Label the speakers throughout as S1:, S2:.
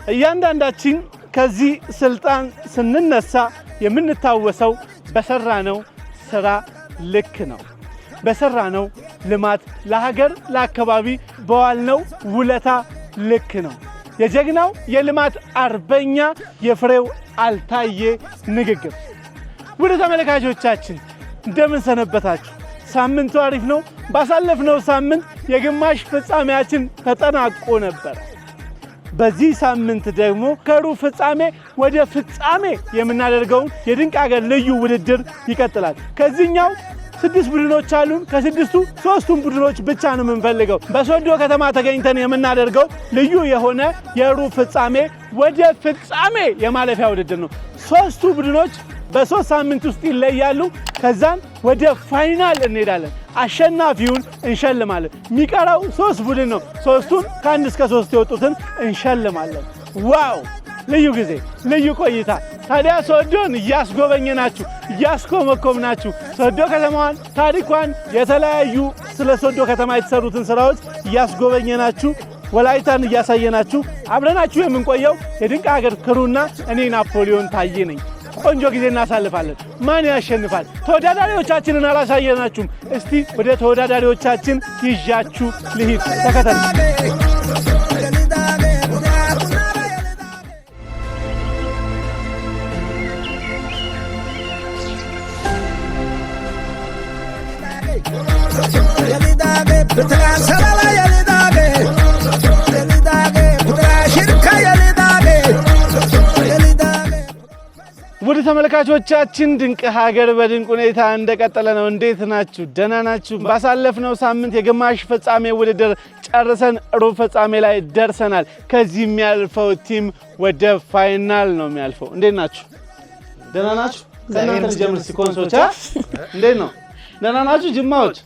S1: እያንዳንዳችን ከዚህ ስልጣን ስንነሳ የምንታወሰው በሰራነው ስራ ልክ ነው። በሰራነው ልማት ለሀገር ለአካባቢ በዋልነው ውለታ ልክ ነው። የጀግናው የልማት አርበኛ የፍሬው አልታየ ንግግር። ወደ ተመልካቾቻችን እንደምን ሰነበታችሁ? ሳምንቱ አሪፍ ነው። ባሳለፍነው ሳምንት የግማሽ ፍጻሜያችን ተጠናቆ ነበር። በዚህ ሳምንት ደግሞ ከሩብ ፍጻሜ ወደ ፍጻሜ የምናደርገውን የድንቅ ሀገር ልዩ ውድድር ይቀጥላል። ከዚህኛው 6 ቡድኖች አሉን። ከ6ቱ 3ቱን ቡድኖች ብቻ ነው የምንፈልገው። በሶዶ ከተማ ተገኝተን የምናደርገው ልዩ የሆነ የሩብ ፍጻሜ ወደ ፍጻሜ የማለፊያ ውድድር ነው። 3ቱ ቡድኖች በ3 ሳምንት ውስጥ ይለያሉ። ከዛን ወደ ፋይናል እንሄዳለን። አሸናፊውን እንሸልማለን። የሚቀረው 3 ቡድን ነው። 3ቱን ከ1 እስከ 3 የወጡትን እንሸልማለን። ዋው! ልዩ ጊዜ፣ ልዩ ቆይታ። ታዲያ ሶዶን እያስጎበኘናችሁ እያስኮመኮምናችሁ ሶዶ ከተማዋን፣ ታሪኳን፣ የተለያዩ ስለ ሶዶ ከተማ የተሰሩትን ስራዎች እያስጎበኘናችሁ ወላይታን እያሳየናችሁ አብረናችሁ የምንቆየው የድንቅ ሀገር ክሩና እኔ ናፖሊዮን ታዬ ነኝ። ቆንጆ ጊዜ እናሳልፋለን። ማን ያሸንፋል? ተወዳዳሪዎቻችንን አላሳየናችሁም። እስቲ ወደ ተወዳዳሪዎቻችን ይዣችሁ ልሂድ። ተከተሉ። ወደ ተመልካቾቻችን ድንቅ ሀገር በድንቅ ሁኔታ እንደቀጠለ ነው። እንዴት ናችሁ? ደህና ናችሁ? ባሳለፍነው ሳምንት የግማሽ ፍጻሜ ውድድር ጨርሰን ሩብ ፍጻሜ ላይ ደርሰናል። ከዚህ የሚያልፈው ቲም ወደ ፋይናል ነው የሚያልፈው። እንዴት ናችሁ? ደህና ናችሁ? ከእናንተ ልጀምር እስኪ። ኮንሶች እንዴት ነው? ደህና ናችሁ? ጅማዎች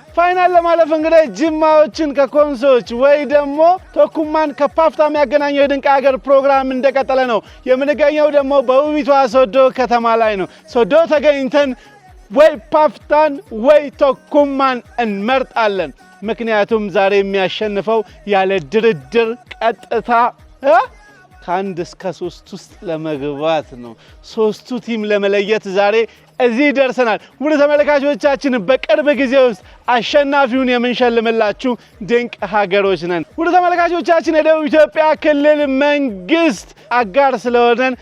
S1: ፋይናል ለማለፍ እንግዲህ ጅማዎችን ከኮንሶች ወይ ደግሞ ቶኩማን ከፓፍታ የሚያገናኘው የድንቅ ሀገር ፕሮግራም እንደቀጠለ ነው። የምንገኘው ደግሞ በውቢቷ ሶዶ ከተማ ላይ ነው። ሶዶ ተገኝተን ወይ ፓፍታን ወይ ቶኩማን እንመርጣለን። ምክንያቱም ዛሬ የሚያሸንፈው ያለ ድርድር ቀጥታ ከ1 እስከ 3 ውስጥ ለመግባት ነው። 3ቱ ቲም ለመለየት ዛሬ እዚህ ደርሰናል። ውድ ተመልካቾቻችን በቅርብ ጊዜ ውስጥ አሸናፊውን የምንሸልምላችሁ ድንቅ ሀገሮች ነን። ውድ ተመልካቾቻችን የደቡብ ኢትዮጵያ ክልል መንግስት አጋር ስለሆነን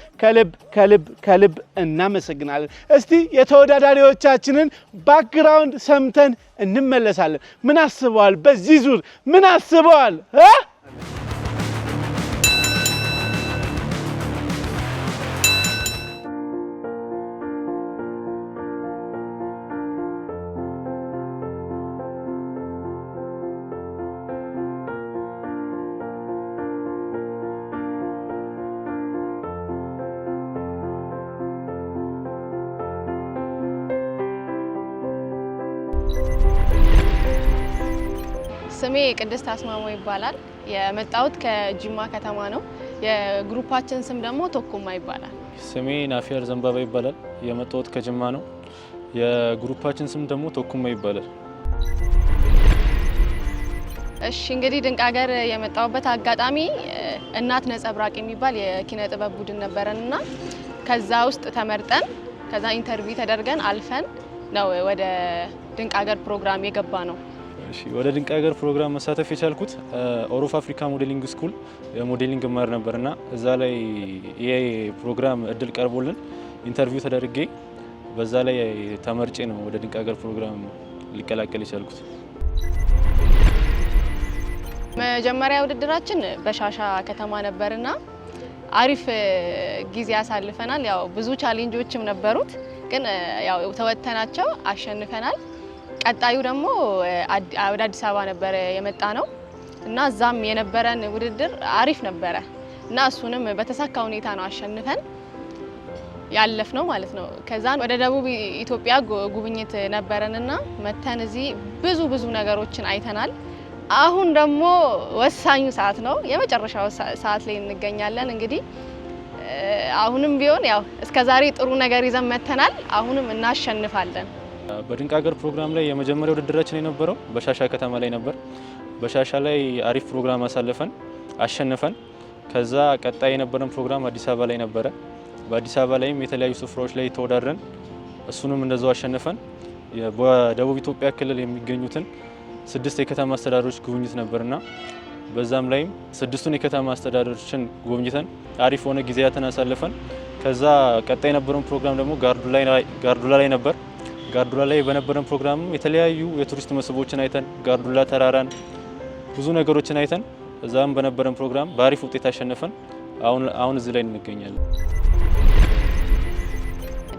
S1: ከልብ እናመሰግናለን። እስቲ የተወዳዳሪዎቻችንን ባክግራውንድ ሰምተን እንመለሳለን። ምን አስበዋል? በዚህ ዙር ምን አስበዋል?
S2: ስሜ ቅድስት አስማማው ይባላል። የመጣሁት ከጅማ ከተማ ነው። የግሩፓችን ስም ደግሞ ቶኩማ ይባላል።
S3: ስሜ ናፊያር ዘንባባ ይባላል። የመጣሁት ከጅማ ነው። የግሩፓችን ስም ደግሞ ቶኩማ ይባላል።
S2: እሺ እንግዲህ ድንቅ ሀገር የመጣሁበት አጋጣሚ እናት ነጸብራቅ የሚባል የኪነ ጥበብ ቡድን ነበረንና ከዛ ውስጥ ተመርጠን ከዛ ኢንተርቪው ተደርገን አልፈን ነው ወደ ድንቅ ሀገር ፕሮግራም የገባ ነው።
S3: እሺ ወደ ድንቅ ሀገር ፕሮግራም መሳተፍ የቻልኩት ኦሮፍ አፍሪካ ሞዴሊንግ ስኩል ሞዴሊንግ ማር ነበርና እዛ ላይ ይሄ ፕሮግራም እድል ቀርቦልን ኢንተርቪው ተደርጌ በዛ ላይ ተመርጬ ነው ወደ ድንቅ ሀገር ፕሮግራም ሊቀላቀል የቻልኩት።
S2: መጀመሪያ ውድድራችን በሻሻ ከተማ ነበርና አሪፍ ጊዜ ያሳልፈናል። ያው ብዙ ቻሌንጆችም ነበሩት፣ ግን ያው ተወተናቸው አሸንፈናል። ቀጣዩ ደግሞ ወደ አዲስ አበባ ነበር የመጣ ነው እና እዛም የነበረን ውድድር አሪፍ ነበረ እና እሱንም በተሳካ ሁኔታ ነው አሸንፈን ያለፍነው ማለት ነው። ከዛን ወደ ደቡብ ኢትዮጵያ ጉብኝት ነበረንና መተን እዚህ ብዙ ነገሮችን አይተናል። አሁን ደግሞ ወሳኙ ሰዓት ነው፣ የመጨረሻው ሰዓት ላይ እንገኛለን። እንግዲህ አሁንም ቢሆን ያው እስከዛሬ ጥሩ ነገር ይዘን መተናል፣ አሁንም እናሸንፋለን።
S3: በድንቅ ሀገር ፕሮግራም ላይ የመጀመሪያው ውድድራችን የነበረው በሻሻ ከተማ ላይ ነበር። በሻሻ ላይ አሪፍ ፕሮግራም አሳልፈን አሸንፈን ከዛ ቀጣይ የነበረን ፕሮግራም አዲስ አበባ ላይ ነበረ። በአዲስ አበባ ላይም የተለያዩ ስፍራዎች ላይ ተወዳድረን እሱንም እንደዛው አሸንፈን በደቡብ ኢትዮጵያ ክልል የሚገኙትን 6 የከተማ አስተዳደሮች ጉብኝት ነበርና በዛም ላይም 6ቱን የከተማ አስተዳደሮችን ጉብኝተን አሪፍ ሆነ ጊዜያትን አሳልፈን ከዛ ቀጣይ የነበረን ፕሮግራም ደግሞ ጋርዱላ ላይ ነበር። ጋርዱላ ላይ በነበረን ፕሮግራም የተለያዩ የቱሪስት መስህቦችን አይተን ጋርዱላ ተራራን ብዙ ነገሮችን አይተን እዛም በነበረን ፕሮግራም በአሪፍ ውጤት አሸንፈን አሁን እዚህ ላይ እንገኛለን።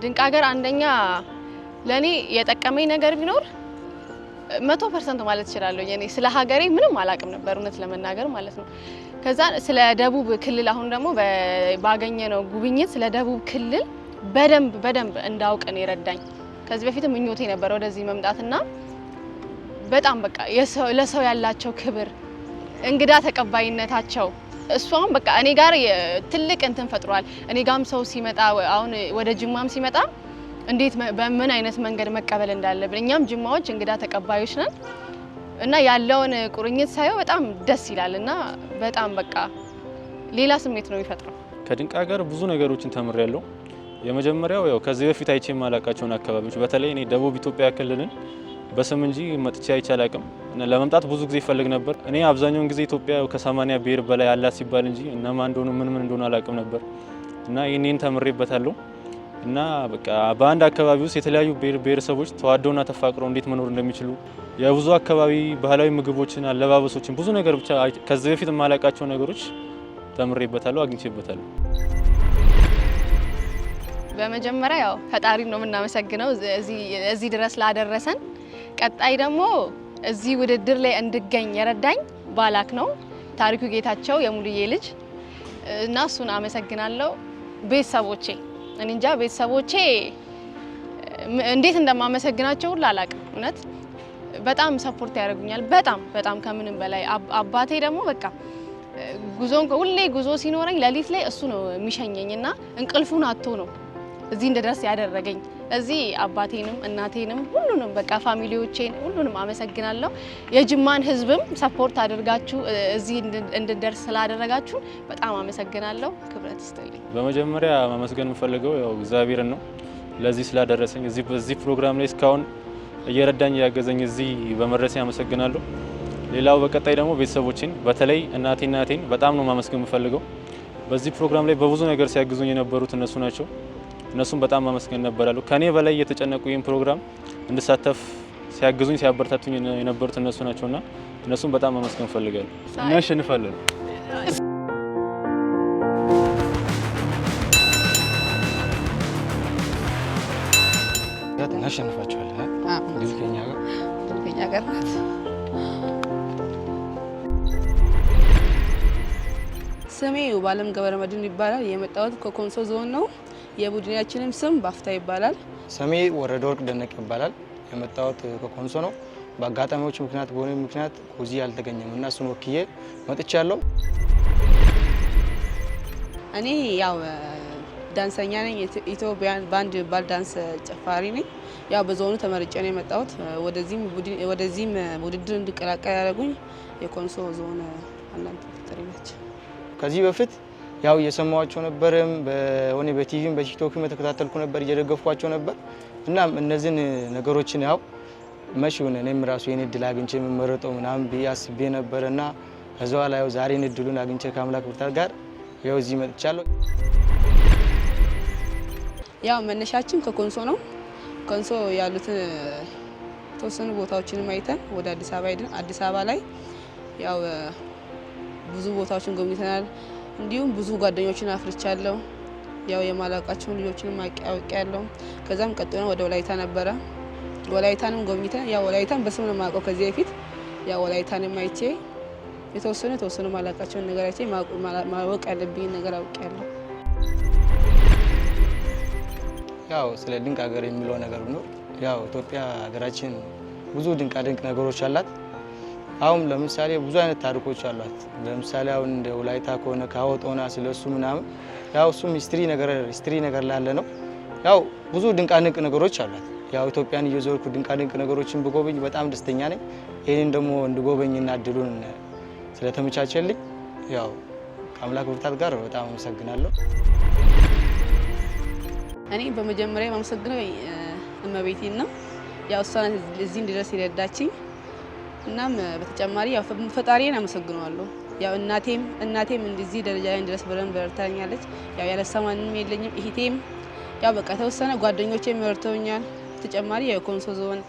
S2: ድንቅ ሀገር አንደኛ ለኔ የጠቀመኝ ነገር ቢኖር 100% ማለት እችላለሁ። እኔ ስለ ሀገሬ ምንም አላቅም ነበር እውነት ለመናገር ማለት ነው። ከዛ ስለ ደቡብ ክልል አሁን ደግሞ ባገኘነው ጉብኝት ስለ ደቡብ ክልል በደንብ እንዳውቅ ነው የረዳኝ። ከዚህ በፊትም ምኞቴ ነበር ወደዚህ መምጣትና በጣም በቃ ለሰው ያላቸው ክብር፣ እንግዳ ተቀባይነታቸው እሷም በቃ እኔ ጋር ትልቅ እንትን ፈጥሯል። እኔ ጋም ሰው ሲመጣ አሁን ወደ ጅማም ሲመጣ እንዴት በምን አይነት መንገድ መቀበል እንዳለብን እኛም ጅማዎች እንግዳ ተቀባዮች ነን እና ያለውን ቁርኝት ሳይው በጣም ደስ ይላልና በጣም በቃ ሌላ ስሜት ነው የሚፈጥረው።
S3: ከድንቅ ሀገር ብዙ ነገሮችን ተምሬያለሁ። የመጀመሪያው ያው ከዚህ በፊት አይቼ የማላውቃቸውን አካባቢዎች በተለይ እኔ ደቡብ ኢትዮጵያ ክልልን በስም እንጂ መጥቼ አይቼ አላውቅም። ለመምጣት ብዙ ጊዜ ይፈልግ ነበር። እኔ አብዛኛውን ጊዜ ኢትዮጵያ ከ80 ብሔር በላይ አላት ሲባል እንጂ እነማን እንደሆኑ ምን እንደሆነ አላውቅም ነበር እና ይሄንን ተምሬበታለሁ። እና በቃ በአንድ አካባቢ ውስጥ የተለያዩ ብሔረሰቦች ተዋደውና ተፋቅረው እንዴት መኖር እንደሚችሉ የብዙ አካባቢ ባህላዊ ምግቦችን፣ አለባበሶችን ብዙ ነገር ብቻ ከዚህ በፊት የማላውቃቸው ነገሮች ተምሬበታለሁ፣ አግኝቼበታለሁ።
S2: በመጀመሪያ ያው ፈጣሪ ነው የምናመሰግነው እዚህ ድረስ ላደረሰን። ቀጣይ ደግሞ እዚህ ውድድር ላይ እንድገኝ የረዳኝ ባላክ ነው ታሪኩ ጌታቸው የሙሉዬ ልጅ እና እሱን አመሰግናለሁ። ቤተሰቦቼ እኔ እንጃ ቤተሰቦቼ እንዴት እንደማመሰግናቸው ሁሉ አላውቅም። እውነት በጣም ሰፖርት ያደርጉኛል በጣም ከምንም በላይ። አባቴ ደግሞ በቃ ሁሌ ጉዞ ሲኖረኝ ሌሊት ላይ እሱ ነው የሚሸኘኝና እንቅልፉን አጥቶ ነው እዚህ እንድደርስ ያደረገኝ። እዚህ አባቴንም እናቴንም ሁሉንም በቃ ፋሚሊዎቼን ሁሉንም አመሰግናለሁ። የጅማን ሕዝብም ሰፖርት አድርጋችሁ እዚህ እንድደርስ ስላደረጋችሁ በጣም አመሰግናለሁ። ክብረት ይስጥልኝ።
S3: በመጀመሪያ ማመስገን የምፈልገው ያው እግዚአብሔርን ነው ለዚህ ስላደረሰኝ። በዚህ ፕሮግራም ላይ እስካሁን እየረዳኝ ያገዘኝ እዚህ በመድረሴ አመሰግናለሁ። ሌላው በቀጣይ ደግሞ ቤተሰቦቼን በተለይ እናቴን በጣም ነው ማመስገን የምፈልገው። በዚህ ፕሮግራም ላይ በብዙ ነገር ሲያግዙኝ የነበሩት እነሱ ናቸው። እነሱም በጣም ማመስገን ነበራለሁ። ከኔ በላይ እየተጨነቁ ይህን ፕሮግራም እንድሳተፍ ሲያግዙኝ ሲያበረታቱኝ የነበሩት እነሱ ናቸውና እነሱም በጣም ማመስገን እፈልጋለሁ። እናሸንፋለን።
S4: እናሸንፋቸዋለን። እንግዲህ ከኛ ጋር ናት።
S5: ስሜ ውባለም ገብረመድህን ይባላል። የመጣሁት ከኮንሶ ዞን ነው። የቡድናችንም ስም ባፍታ ይባላል።
S4: ስሜ ወረደ ወርቅ ደነቅ ይባላል። የመጣሁት ከኮንሶ ነው። በአጋጣሚዎች ምክንያት በሆነ ምክንያት እዚህ አልተገኘም እና እሱን ወክዬ መጥቻለሁ። እኔ
S5: ያው ዳንሰኛ ነኝ። ኢትዮጵያን ባንድ ባል ዳንስ ጨፋሪ ነኝ። ያው በዞኑ ተመርጬ ነው የመጣሁት። ወደዚህም ውድድር እንድቀላቀል ያደረጉኝ የኮንሶ ዞን አንዳንድ ተጠሪ ናቸው። ከዚህ በፊት ያው እየሰማዋቸው ነበርም በሆነ በቲቪም በቲክቶክም የተከታተልኩ ነበር፣ እየደገፍኳቸው ነበር እና እነዚህን ነገሮችን ያው መሽውን እኔም ራሱ የኔ እድል አግኝቼ የምመረጠው ምናምን ብዬ አስቤ ነበርና ከዛ በኋላ ያው ዛሬ እድሉን አግኝቼ ከአምላክ ብርታት ጋር ያው እዚህ መጥቻለሁ። ያው መነሻችን ከኮንሶ ነው። ኮንሶ ያሉትን ተወሰኑ ቦታዎችን አይተን ወደ አዲስ አበባ ሄድን። አዲስ አበባ ላይ ያው ብዙ ቦታዎችን ጎብኝተናል። እንዲሁም ብዙ ጓደኞችን አፍርቻለሁ። ያው የማላውቃቸውን ልጆችንም አውቄያለሁ። ከዛም ቀጥሎ ወደ ወላይታ ነበረ። ወላይታንም ጎብኝተን ያው ወላይታን በስም ነው የማውቀው ከዚህ በፊት ያው ወላይታንም አይቼ የተወሰኑ ማላውቃቸውን ነገር አይቼ ማወቅ ያለብኝ ነገር አውቄያለሁ። ያው ስለ ድንቅ ሀገር የሚለው ነገር ቢኖር ያው ኢትዮጵያ ሀገራችን ብዙ ድንቅ ነገሮች አላት። አሁን ለምሳሌ ብዙ አይነት ታሪኮች አሏት። ለምሳሌ አሁን እንደ ወላይታ ከሆነ ካወጦና ስለሱ ምናምን ያው እሱም ሂስትሪ ነገር ላለ ነው። ያው ብዙ ድንቅ ነገሮች አሏት። ያው ኢትዮጵያን እየዞርኩ ድንቅ ነገሮችን ብጎበኝ በጣም ደስተኛ ነኝ። ይሄንን ደግሞ እንድጎበኝና እድሉን ስለተመቻቸልኝ ያው
S4: ከአምላክ ብርታት ጋር በጣም አመሰግናለሁ።
S5: እኔ በመጀመሪያ የማመሰግነው እመቤቴን ነው። ያው እሷ እዚህ እንድደርስ የረዳችኝ። እናም በተጨማሪ ያው ፈጣሪን አመሰግነዋለሁ። ያው እናቴም እንደዚህ ደረጃ ላይ እንድደርስ በደንብ ረድታኛለች። ያው ያለሷ ማንንም የለኝም። እህቴም ያው በቃ ተወሰነ ጓደኞቼም ረድተውኛል። በተጨማሪ ያው ኮንሶ ዞን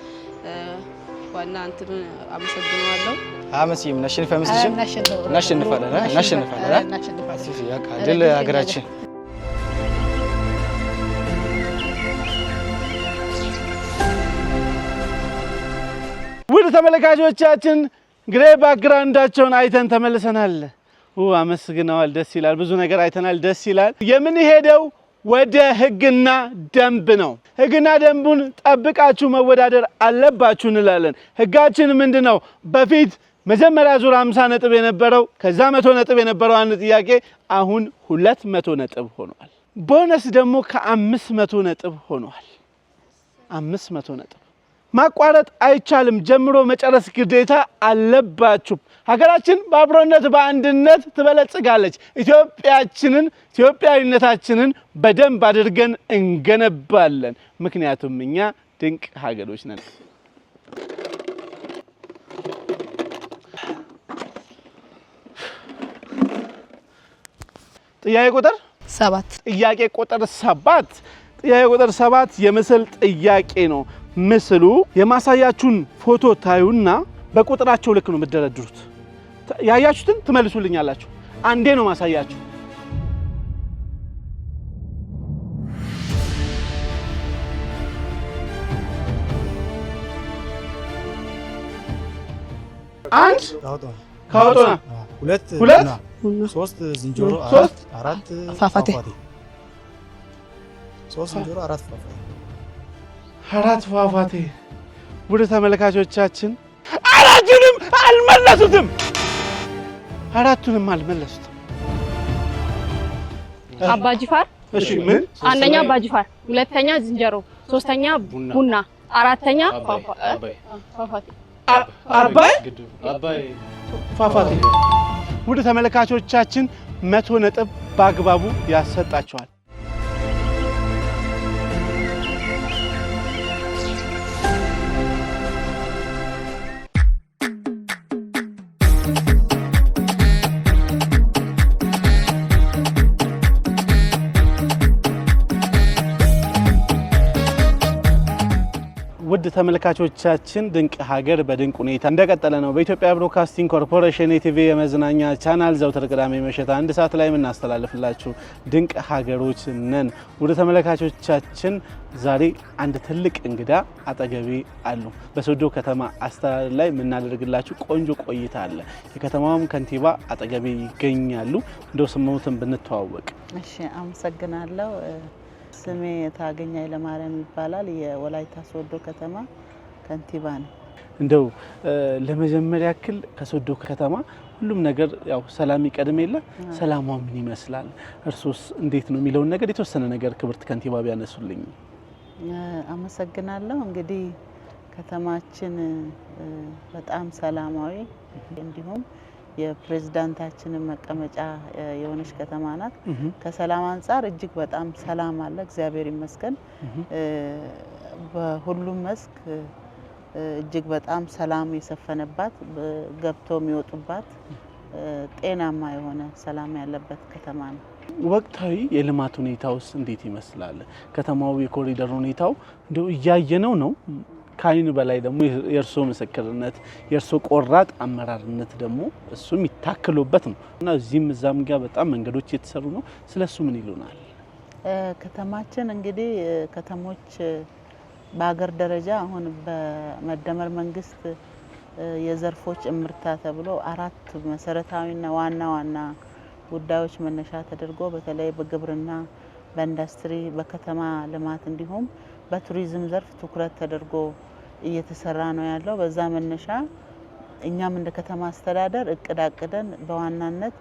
S5: ዋና እንትኑን አመሰግነዋለሁ።
S4: አመሲም ነሽንፈ መስልሽም እናሸንፋለን። ድል ሀገራችን።
S1: ውድ ተመልካቾቻችን ግሬ ባክግራውንዳቸውን አይተን ተመልሰናል። አመስግነዋል። ደስ ይላል። ብዙ ነገር አይተናል። ደስ ይላል። የምንሄደው ወደ ህግና ደንብ ነው። ህግና ደንቡን ጠብቃችሁ መወዳደር አለባችሁ እንላለን። ህጋችን ምንድነው? በፊት መጀመሪያ ዙር 50 ነጥብ የነበረው ከዛ 100 ነጥብ የነበረው አንድ ጥያቄ አሁን 200 ነጥብ ሆኗል። ቦነስ ደግሞ ከ500 ነጥብ ሆኗል። 500 ነጥብ ማቋረጥ አይቻልም። ጀምሮ መጨረስ ግዴታ አለባችሁ። ሀገራችን በአብሮነት በአንድነት ትበለጽጋለች። ኢትዮጵያዊነታችንን በደንብ አድርገን እንገነባለን። ምክንያቱም እኛ ድንቅ ሀገሮች ነን። ጥያቄ ቁጥር 7 ጥያቄ ቁጥር 7 የምስል ጥያቄ ነው። ምስሉ የማሳያችሁን ፎቶ ታዩና በቁጥራቸው ልክ ነው የምትደረድሩት። ያያችሁትን ትመልሱልኛላችሁ። አንዴ ነው ማሳያችሁ። አንድ ካውቶና ሁለት ሶስት ዝንጀሮ አራት ፏፏቴ ሶስት ዝንጀሮ አራት ፏፏቴ። ውድ ተመልካቾቻችን አራቱንም አልመለሱትም።
S2: አባጅፋር። እሺ ምን? አንደኛ አባጅፋር፣ ሁለተኛ ዝንጀሮ፣ ሶስተኛ ቡና፣ አራተኛ ፏፏቴ። አባይ ፏፏቴ። ውድ ተመልካቾቻችን 100 ነጥብ በአግባቡ ያሰጣቸዋል። ውድ ተመልካቾቻችን ድንቅ ሀገር በድንቅ ሁኔታ እንደቀጠለ ነው። በኢትዮጵያ ብሮድካስቲንግ ኮርፖሬሽን የቲቪ የመዝናኛ ቻናል ዘውትር ቅዳሜ ምሽት 1 ሰዓት ላይ የምናስተላልፍላችሁ ድንቅ ሀገሮች ነን። ውድ ተመልካቾቻችን ዛሬ አንድ ትልቅ እንግዳ አጠገቤ አሉ። በሶዶ ከተማ አስተዳደር ላይ የምናደርግላችሁ ቆንጆ ቆይታ አለ። የከተማውም ከንቲባ አጠገቤ ይገኛሉ። እንደው ስሙትን ብንተዋወቅ።
S6: እሺ፣ አመሰግናለሁ። ስሜ ታገኛ ኃይለማርያም ይባላል። የወላይታ ሶዶ ከተማ ከንቲባ ነው።
S1: እንደው ለመጀመሪያ ያክል ከሶዶ ከተማ ሁሉም ነገር ያው ሰላም ይቀድም የለ፣ ሰላሟ ምን ይመስላል፣ እርሶስ እንዴት ነው የሚለውን ነገር የተወሰነ ነገር ክብርት ከንቲባ ቢያነሱልኝ።
S6: አመሰግናለሁ። እንግዲህ ከተማችን በጣም ሰላማዊ እንዲሁም የፕሬዝዳንታችንን መቀመጫ የሆነች ከተማ ናት። ከሰላም አንፃር እጅግ በጣም ሰላም አለ፣ እግዚአብሔር ይመስገን። በሁሉም መስክ እጅግ በጣም ሰላም የሰፈነባት፣ ገብተው የሚወጡባት ጤናማ የሆነ ሰላም ያለበት ከተማ ነው።
S1: ወቅታዊ የልማት ሁኔታውስ እንዴት ይመስላል? ከተማው የኮሪደር ሁኔታው እንደው እያየነው ነው። ከአይን በላይ ደግሞ የእርሶ ምስክርነት የእርሶ ቆራጥ አመራርነት ደግሞ እሱም ይታክሉበት ነው እና እዚህም እዛም ጋር በጣም መንገዶች የተሰሩ ነው። ስለሱ ምን ይሉናል?
S6: ከተማችን እንግዲህ ከተሞች በሀገር ደረጃ አሁን በመደመር መንግስት የዘርፎች እምርታ ተብሎ 4 መሰረታዊና ዋና ዋና ጉዳዮች መነሻ ተደርጎ በተለይ በግብርና፣ በኢንዱስትሪ፣ በከተማ ልማት እንዲሁም በቱሪዝም ዘርፍ ትኩረት ተደርጎ እየተሰራ ነው ያለው። በዛ መነሻ እኛም እንደ ከተማ አስተዳደር እቅድ አቅደን በዋናነት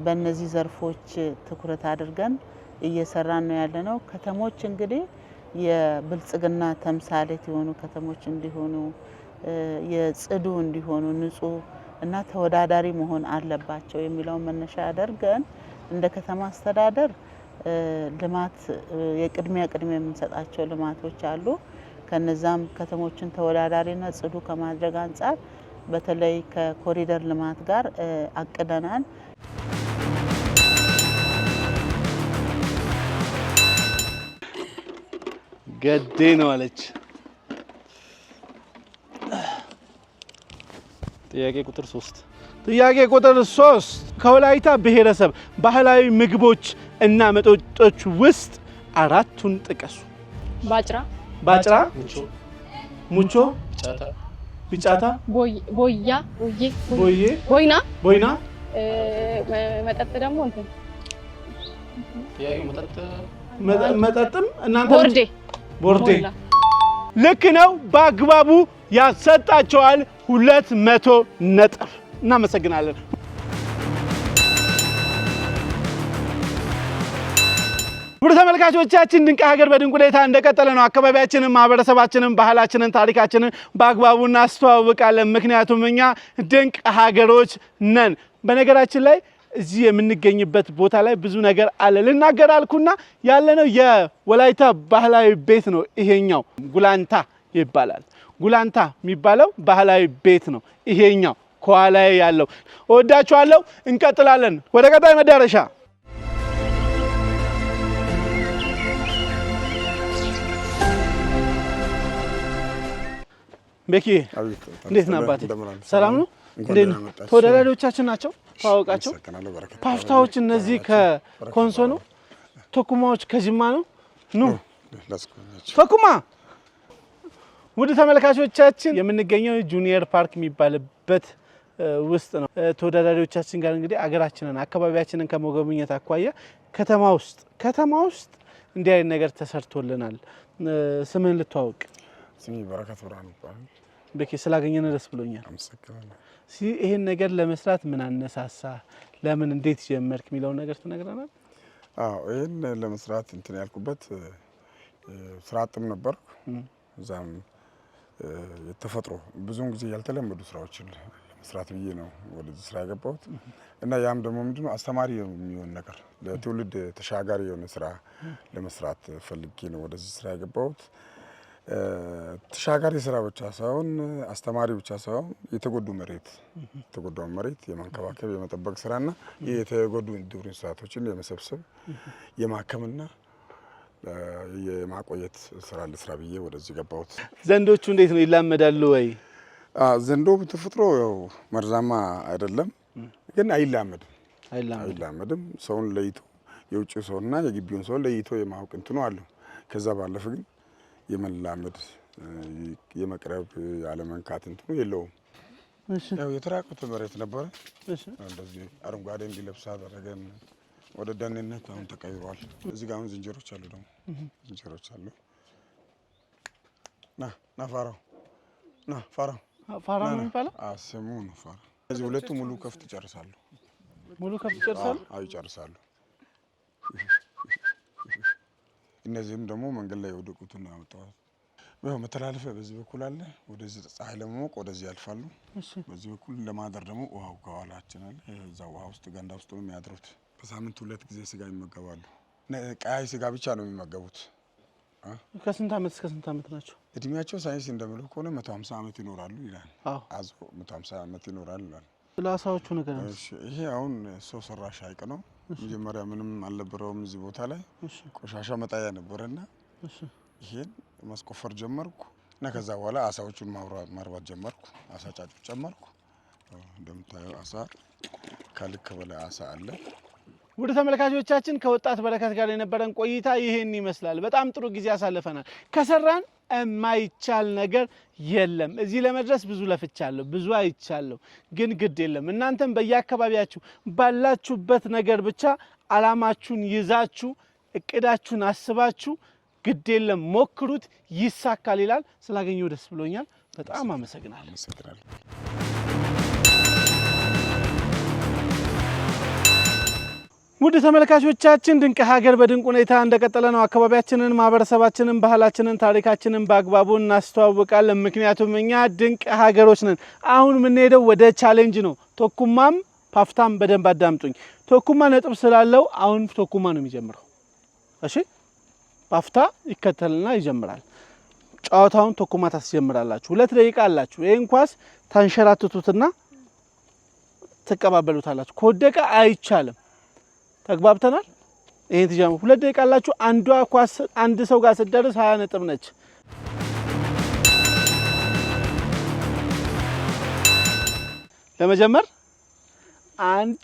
S6: በእነዚህ ዘርፎች ትኩረት አድርገን እየሰራን ነው ያለነው። ከተሞች እንግዲህ የብልጽግና ተምሳሌት የሆኑ ከተሞች እንዲሆኑ፣ የጽዱ እንዲሆኑ፣ ንጹህ እና ተወዳዳሪ መሆን አለባቸው የሚለውን መነሻ አድርገን እንደ ከተማ አስተዳደር ልማት የቅድሚያ የምንሰጣቸው ልማቶች አሉ። ከነዛም ከተሞችን ተወዳዳሪና ጽዱ ከማድረግ አንፃር በተለይ ከኮሪደር ልማት ጋር አቅደናል።
S1: ገዴ ነው አለች።
S3: ጥያቄ ቁጥር 3
S1: ጥያቄ ቁጥር 3 ከወላይታ ብሔረሰብ ባህላዊ ምግቦች እና መጠጦች ውስጥ አራቱን ጥቀሱ። ባጭራ፣ ሙቾ፣ ቢጫታ፣ ቦይና፣
S2: መጠጥ ደግሞ እንትን
S1: መጠጥም እናንተ ቦርዴ ልክ ነው። በአግባቡ ያሰጣቸዋል 200 ነጥብ። እናመሰግናለን። ውድ ተመልካቾቻችን ድንቅ ሀገር በድንቅ ሁኔታ እንደቀጠለ ነው። አካባቢያችንን፣ ማህበረሰባችንን፣ ባህላችንን፣ ታሪካችንን በአግባቡ እናስተዋውቃለን። ምክንያቱም እኛ ድንቅ ሀገሮች ነን። በነገራችን ላይ እዚህ የምንገኝበት ቦታ ላይ ብዙ ነገር አለ። ልናገር አልኩና ያለነው የወላይታ ባህላዊ ቤት ነው። ይሄኛው ጉላንታ ይባላል። ጉላንታ የሚባለው ባህላዊ ቤት ነው። ይሄኛው ከኋላ ያለው እወዳችኋለሁ። እንቀጥላለን ወደ ቀጣይ መዳረሻ። ቤኪ እንዴት ነህ አባቴ? ሰላም ነው? እንዴት ነው? ተወዳዳሪዎቻችን ናቸው። ታወቃቸው ፓፍታዎች እነዚህ ከኮንሶ ነው። ቶኩማዎች ከጅማ ነው። ኑ ቶኩማ። ውድ ተመልካቾቻችን የምንገኘው ጁኒየር ፓርክ የሚባልበት ውስጥ ነው። ተወዳዳሪዎቻችን ጋር እንግዲህ አገራችንን አካባቢያችንን ከመጎብኘት አኳያ ከተማ ውስጥ እንዲህ አይነት ነገር ተሰርቶልናል። ስምህን ልተዋወቅ?
S7: ስሜ በረከት ብርሃኑ ይባላል።
S1: በቂ ስላገኘን ደስ ብሎኛል።
S7: አመሰግናለሁ።
S1: ይሄን ነገር ለመስራት ምን አነሳሳ? ለምን እንዴት ጀመርክ የሚለውን ነገር ትነግረናል?
S7: ይሄን ለመስራት እንትን ያልኩበት ስራ አጥም ነበርኩ። እዛም የተፈጥሮ ብዙውን ጊዜ ያልተለመዱ ስራዎችን ለመስራት ብዬ ነው ወደዚህ ስራ የገባሁት እና ያም ደግሞ ምንድነው አስተማሪ የሚሆን ነገር ለትውልድ ተሻጋሪ የሆነ ስራ ለመስራት ፈልጌ ነው ወደዚህ ስራ የገባሁት። ተሻጋሪ ስራ ብቻ ሳይሆን አስተማሪ ብቻ ሳይሆን የተጎዳውን መሬት የማንከባከብ የመጠበቅ ስራና የተጎዱ ዱር እንስሳቶችን የመሰብሰብ የማከምና የማቆየት ስራ ለስራ ብዬ ወደዚህ ገባሁት።
S1: ዘንዶቹ እንዴት ነው ይላመዳሉ ወይ?
S7: ዘንዶ በተፈጥሮ ያው መርዛማ አይደለም፣ ግን አይላመድም። ሰውን ለይቶ የውጭ ሰውና የግቢውን ሰው ለይቶ የማወቅ እንትኑ አለው። ከዛ ባለፈ ግን የመላመድ የመቅረብ ያለመንካት እንትኑ የለውም። ያው የተራቆተ መሬት ነበረ። እንደዚህ አረንጓዴ እንዲለብስ አደረገን። ወደ ደህንነት አሁን ተቀይሯል። እዚህ ጋር አሁን ዝንጀሮች አሉ። ደግሞ ዝንጀሮች አሉ። ና ፋራው ነው የሚባለው? ስሙ ነው ፋራ። እዚህ ሁለቱ ሙሉ ከፍት ይጨርሳሉ። አዎ ይጨርሳሉ። እነዚህም ደግሞ መንገድ ላይ የወደቁትን ነው ያመጣሁት። መተላለፊያ በዚህ በኩል አለ። ወደዚህ ፀሐይ ለመሞቅ ወደዚህ ያልፋሉ። በዚህ በኩል ለማደር ደግሞ ውሃው ከኋላችን አለ። እዛ ውሃ ውስጥ ገንዳ ውስጥ ነው የሚያድሩት። በሳምንት 2 ጊዜ ስጋ ይመገባሉ። ቀያይ ስጋ ብቻ ነው የሚመገቡት።
S1: ከስንት ዓመት እስከ ስንት ዓመት ናቸው?
S7: እድሜያቸው ሳይንስ እንደሚለው ከሆነ 150 ዓመት ይኖራሉ ይላል። አዞ 150 ዓመት ይኖራል ይላል።
S1: ለአሳዎቹ ነገር ነው።
S7: ይሄ አሁን ሰው ሰራሽ ሐይቅ ነው። መጀመሪያ ምንም አልነበረውም እዚህ ቦታ ላይ ቆሻሻ መጣያ ነበረና ይሄን ማስቆፈር ጀመርኩ እና ከዛ በኋላ አሳዎቹን ማርባት ጀመርኩ። አሳ ጫጩት ጨመርኩ። እንደምታየው አሳ ከልክ በላይ አሳ አለ።
S1: ውድ ተመልካቾቻችን ከወጣት በረከት ጋር የነበረን ቆይታ ይሄን ይመስላል። በጣም ጥሩ ጊዜ አሳልፈናል። ከሰራን የማይቻል ነገር የለም። እዚህ ለመድረስ ብዙ ለፍቻለሁ፣ ብዙ አይቻለሁ። ግን ግድ የለም እናንተም በየአካባቢያችሁ ባላችሁበት ነገር ብቻ አላማችሁን ይዛችሁ እቅዳችሁን አስባችሁ ግድ የለም ሞክሩት፣ ይሳካል ይላል። ስላገኘው ደስ ብሎኛል። በጣም አመሰግናለሁ። ውድ ተመልካቾቻችን ድንቅ ሀገር በድንቅ ሁኔታ እንደቀጠለ ነው። አካባቢያችንን፣ ማህበረሰባችንን፣ ባህላችንን፣ ታሪካችንን በአግባቡ እናስተዋውቃለን። ምክንያቱም እኛ ድንቅ ሀገሮች ነን። አሁን የምንሄደው ወደ ቻሌንጅ ነው። ቶኩማም ፓፍታም በደንብ አዳምጡኝ ቶኩማ ነጥብ ስላለው አሁን ቶኩማ ነው የሚጀምረው እሺ ፓፍታ ይከተልና ይጀምራል ጨዋታውን ቶኩማ ታስጀምራላችሁ 2 ደቂቃ አላችሁ ይሄን ኳስ ታንሸራትቱትና ተቀባበሉታላችሁ ኮደቀ አይቻልም ተግባብተናል ይሄን ትጀምሩ 2 ደቂቃ አላችሁ አንዷ ኳስ አንድ ሰው ጋር ሲደርስ 20 ነጥብ ነች ለመጀመር አንድ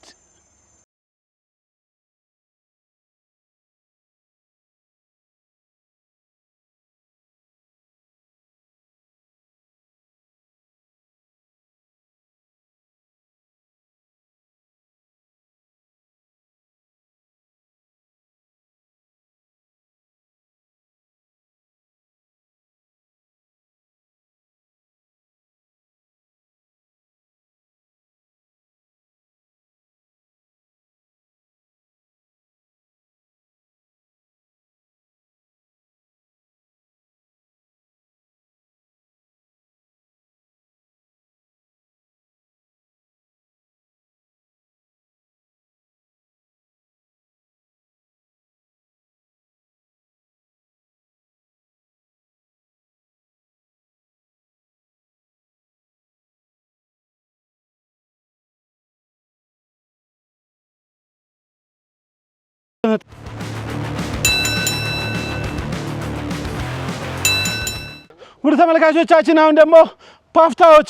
S1: ወደ ተመልካቾቻችን አሁን ደግሞ ፓፍታዎች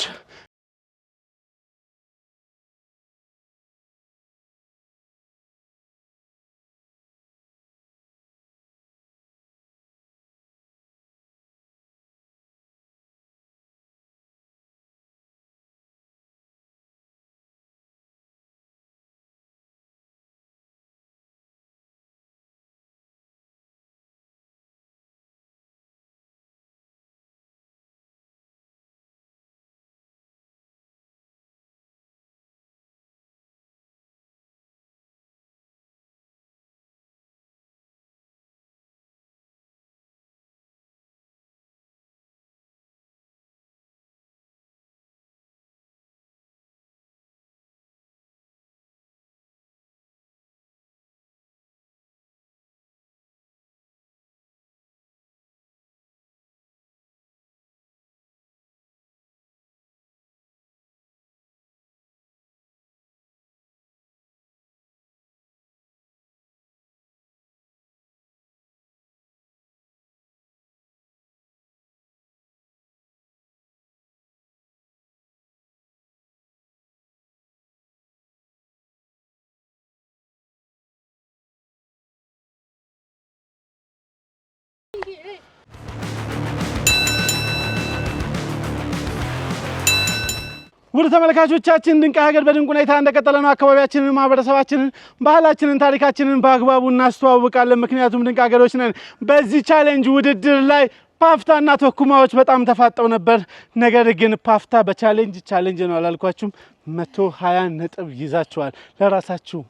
S1: ወደ ተመልካቾቻችን ድንቅ ሀገር በድንቅ ሁኔታ እንደቀጠለ ነው አካባቢያችንን ማህበረሰባችንን ባህላችንን ታሪካችንን በአግባቡ እናስተዋውቃለን ምክንያቱም ድንቅ ሀገሮች ነን በዚህ ቻሌንጅ ውድድር ላይ ፓፍታና ቶኩማዎች በጣም ተፋጠው ነበር ነገር ግን ፓፍታ በቻሌንጅ ነው አላልኳችሁም 120 ነጥብ ይዛቸዋል ለራሳችሁ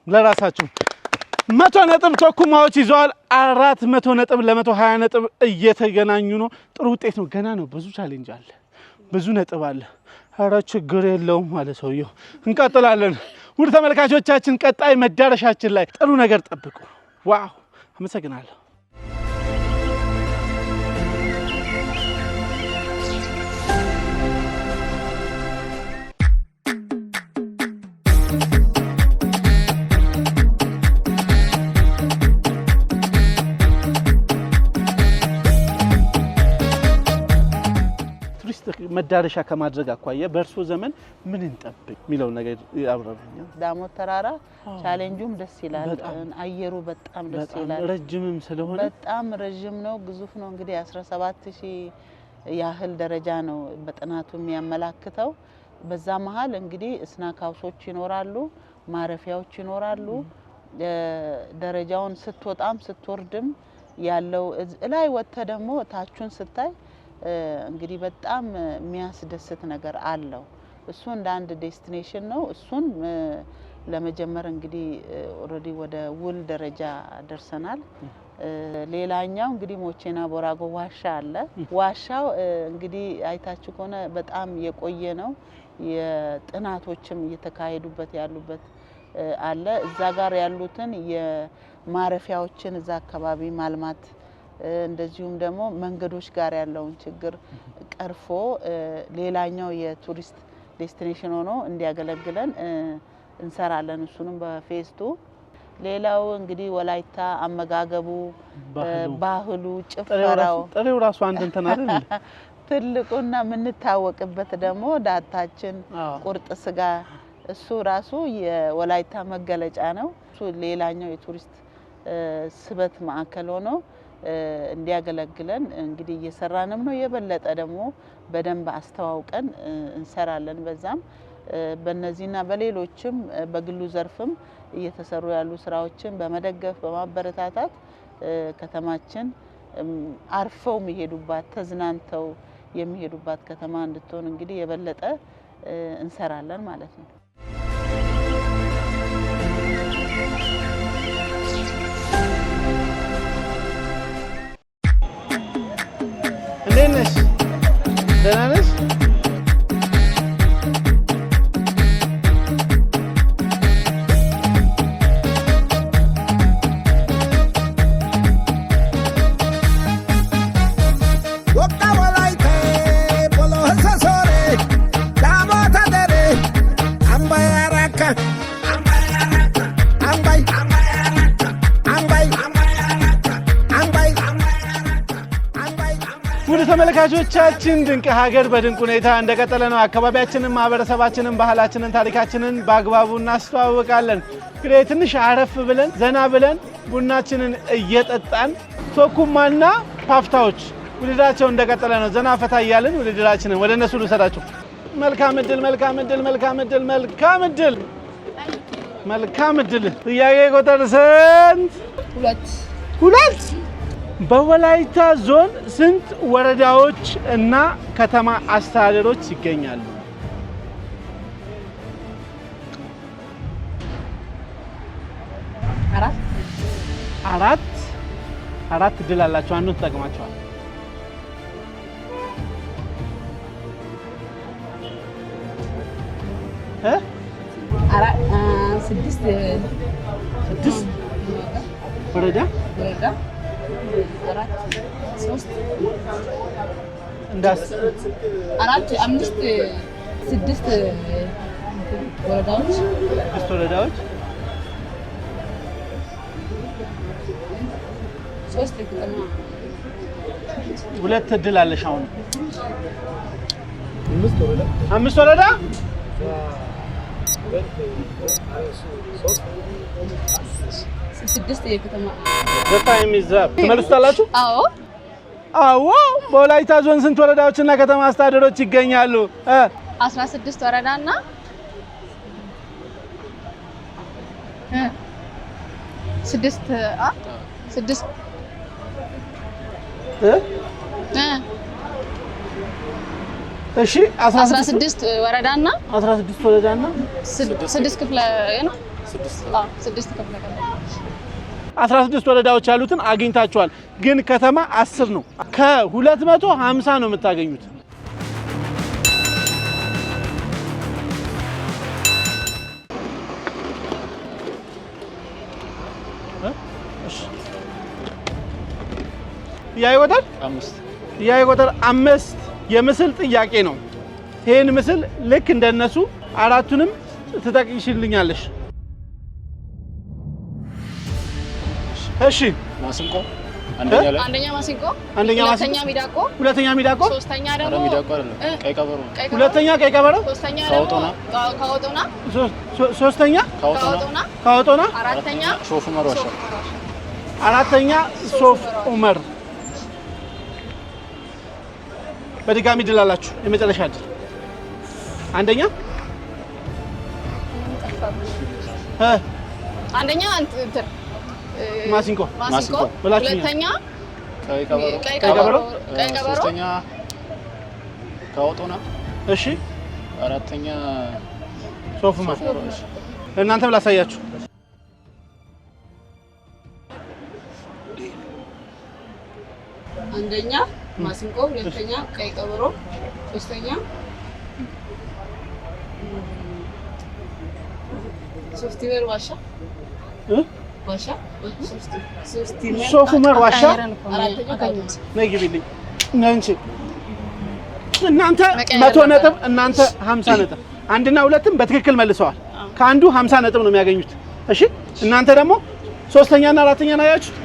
S1: 100 ነጥብ ቶኩማዎች ይዘዋል 400 ነጥብ ለ120 ነጥብ እየተገናኙ ነው ጥሩ ውጤት ነው ገና ነው ብዙ ቻሌንጅ አለ ብዙ ነጥብ አለ ኧረ ችግር የለውም ማለት ሰውየው እንቀጥላለን ውድ ተመልካቾቻችን ቀጣይ መዳረሻችን ላይ ጥሩ ነገር ጠብቁ ዋው አመሰግናለሁ መዳረሻ ከማድረግ አኳያ በእርሶ ዘመን ምን እንጠብቅ ሚለው ነገር ያብራሩኛ
S6: ዳሞት ተራራ ቻሌንጁም ደስ ይላል አየሩ በጣም ደስ ይላል
S1: ረጅምም ስለሆነ
S6: በጣም ረጅም ነው ግዙፍ ነው እንግዲህ 17000 ያህል ደረጃ ነው በጥናቱ የሚያመላክተው በዛ መሃል እንግዲህ ስናክ ሃውሶች ይኖራሉ ማረፊያዎች ይኖራሉ ደረጃውን ስትወጣም ስትወርድም ያለው ላይ ወጥተ ደግሞ ታቹን ስታይ እንግዲህ በጣም የሚያስደስት ነገር አለው እሱ እንደ አንድ ዴስቲኔሽን ነው እሱን ለመጀመር እንግዲህ ኦሬዲ ወደ ውል ደረጃ ደርሰናል ሌላኛው እንግዲህ ሞቼና ቦራጎ ዋሻ አለ ዋሻው እንግዲህ አይታችሁ ከሆነ በጣም የቆየ ነው የጥናቶችም እየተካሄዱበት ያሉበት አለ እዛ ጋር ያሉትን የማረፊያዎችን እዛ አካባቢ ማልማት እንደዚሁም ደግሞ መንገዶች ጋር ያለውን ችግር ቀርፎ ሌላኛው የቱሪስት ዴስቲኔሽን ሆኖ እንዲያገለግለን እንሰራለን እሱንም በፌዝ 2 ሌላው እንግዲህ ወላይታ አመጋገቡ ባህሉ ጭፈራው
S1: ጥሬው ራሱ አንድ እንትን አይደል
S6: ትልቁና ምንታወቅበት ደግሞ ዳታችን ቁርጥ ስጋ እሱ ራሱ የወላይታ መገለጫ ነው እሱ ሌላኛው የቱሪስት ስበት ማዕከል ሆኖ እንዲያገለግለን እንግዲህ እየሰራንም ነው የበለጠ ደግሞ በደንብ አስተዋውቀን እንሰራለን በዛም በእነዚህና በሌሎችም በግሉ ዘርፍም እየተሰሩ ያሉ ስራዎችን በመደገፍ በማበረታታት ከተማችን አርፈው የሚሄዱባት ተዝናንተው የሚሄዱባት ከተማ እንድትሆን እንግዲህ የበለጠ እንሰራለን ማለት ነው
S1: እንዴነሽ ደህና ነሽ ተመልካቾቻችን ድንቅ ሀገር በድንቅ ሁኔታ እንደቀጠለ ነው አካባቢያችንን ማህበረሰባችንን ባህላችንን ታሪካችንን በአግባቡ እናስተዋውቃለን እንግዲህ ትንሽ አረፍ ብለን ዘና ብለን ቡናችንን እየጠጣን ቶኩማና ፓፍታዎች ውድድራቸው እንደቀጠለ ነው ዘና ፈታ እያልን ውድድራችንን ወደ እነሱ ልሰዳችሁ መልካም እድል መልካም እድል መልካም እድል መልካም እድል መልካም እድል ጥያቄ ቁጥር ስንት 2 በወላይታ ዞን ስንት ወረዳዎች እና ከተማ አስተዳደሮች ይገኛሉ? አራት ድል አላችሁ አንዱን ተጠቅማችኋል
S5: ስድስት
S1: ወረዳ እንዳስ
S5: 5 6
S1: ወረዳዎች
S5: 3 ከተማ
S1: 2 እድል አለሽ አሁን 5 ወረዳ
S5: 6 የከተማ
S1: ዘፋኝ ሚዛብ ትመልሱታላችሁ አዎ በወላይታ ዞን ስንት ወረዳዎችና ከተማ አስተዳደሮች ይገኛሉ
S2: 16 ወረዳና 6
S1: እሺ
S2: 16 ወረዳና 6 ክፍለ ነው 6 ክፍለ
S1: 16 ወረዳዎች ያሉትን አግኝታችኋል ግን ከተማ 10 ነው ከ250 ነው የምታገኙት ጥያቄ ቁጥር 5 የምስል ጥያቄ ነው ይሄን ምስል ልክ እንደነሱ አራቱንም ትጠቅሽልኛለሽ እሺ
S3: ማሲንቆ
S2: አንደኛ ማሲንቆ
S1: ሁለተኛ ሚዳቆ
S2: ሶስተኛ ደግሞ
S3: ሚዳቆ አይደለም ቀይ ቀበሮ
S1: ሁለተኛ ቀይ ቀበሮ
S2: ሶስተኛ
S3: ካወጦና
S1: ሶስተኛ ካወጦና አራተኛ ሶፍ ዑመር በድጋሚ ድል አላችሁ የመጨረሻ ድል አንደኛ
S2: እንትን
S1: ማሲንቆ
S2: ሁለተኛ
S3: ቀይ ቀበሮ ሶስተኛ ካወጦና
S1: እሺ
S3: አራተኛ
S1: ሶፍ ዑመር እናንተም ላሳያችሁ
S5: አንደኛ ማሲንቆ ሁለተኛ ቀይ ቀበሮ ሶስተኛ ሶስቲመር ዋሻ ዋሻ
S1: ሶፍ ዑመር ዋሻ
S5: አራተኛ
S1: ነይ ግቢልኝ ነንቺ እናንተ 100 ነጥብ እናንተ 50 ነጥብ አንድና ሁለትም በትክክል መልሰዋል ከአንዱ 50 ነጥብ ነው የሚያገኙት እሺ እናንተ ደግሞ ሶስተኛና አራተኛ ነው ያያችሁት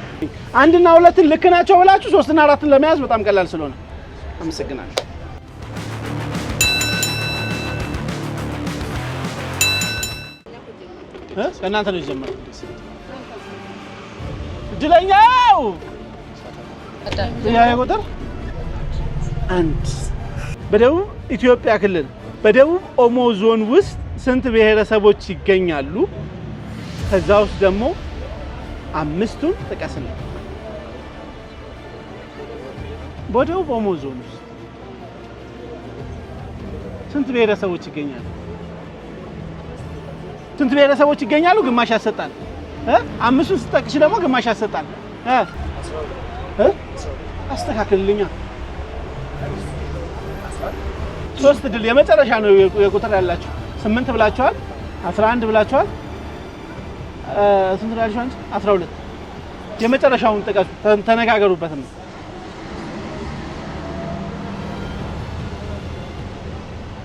S1: አንድና ሁለትን ልክ ናቸው ብላችሁ ሶስትና አራትን ለመያዝ በጣም ቀላል ስለሆነ አመሰግናለሁ እናንተ ነው ጀመረው ድለኛው ያ ቁጥር አንድ በደቡብ ኢትዮጵያ ክልል በደቡብ ኦሞ ዞን ውስጥ ስንት ብሔረሰቦች ይገኛሉ ከዛ ውስጥ ደግሞ አምስቱን ጥቀስልኝ በደቡብ ኦሞ ዞን ውስጥ ስንት ብሔረሰቦች ይገኛሉ ስንት ብሔረሰቦች ይገኛሉ ግማሽ ያሰጣል አምስቱን ስትጠቅሽ ደግሞ ግማሽ ያሰጣል አስተካክልልኛ ሶስት ድል የመጨረሻ ነው የቁጥር ያላችሁ 8 ብላችኋል 11 ብላችኋል ስንት ብላችኋል 12 የመጨረሻውን ጥቀሱ ተነጋገሩበት ነው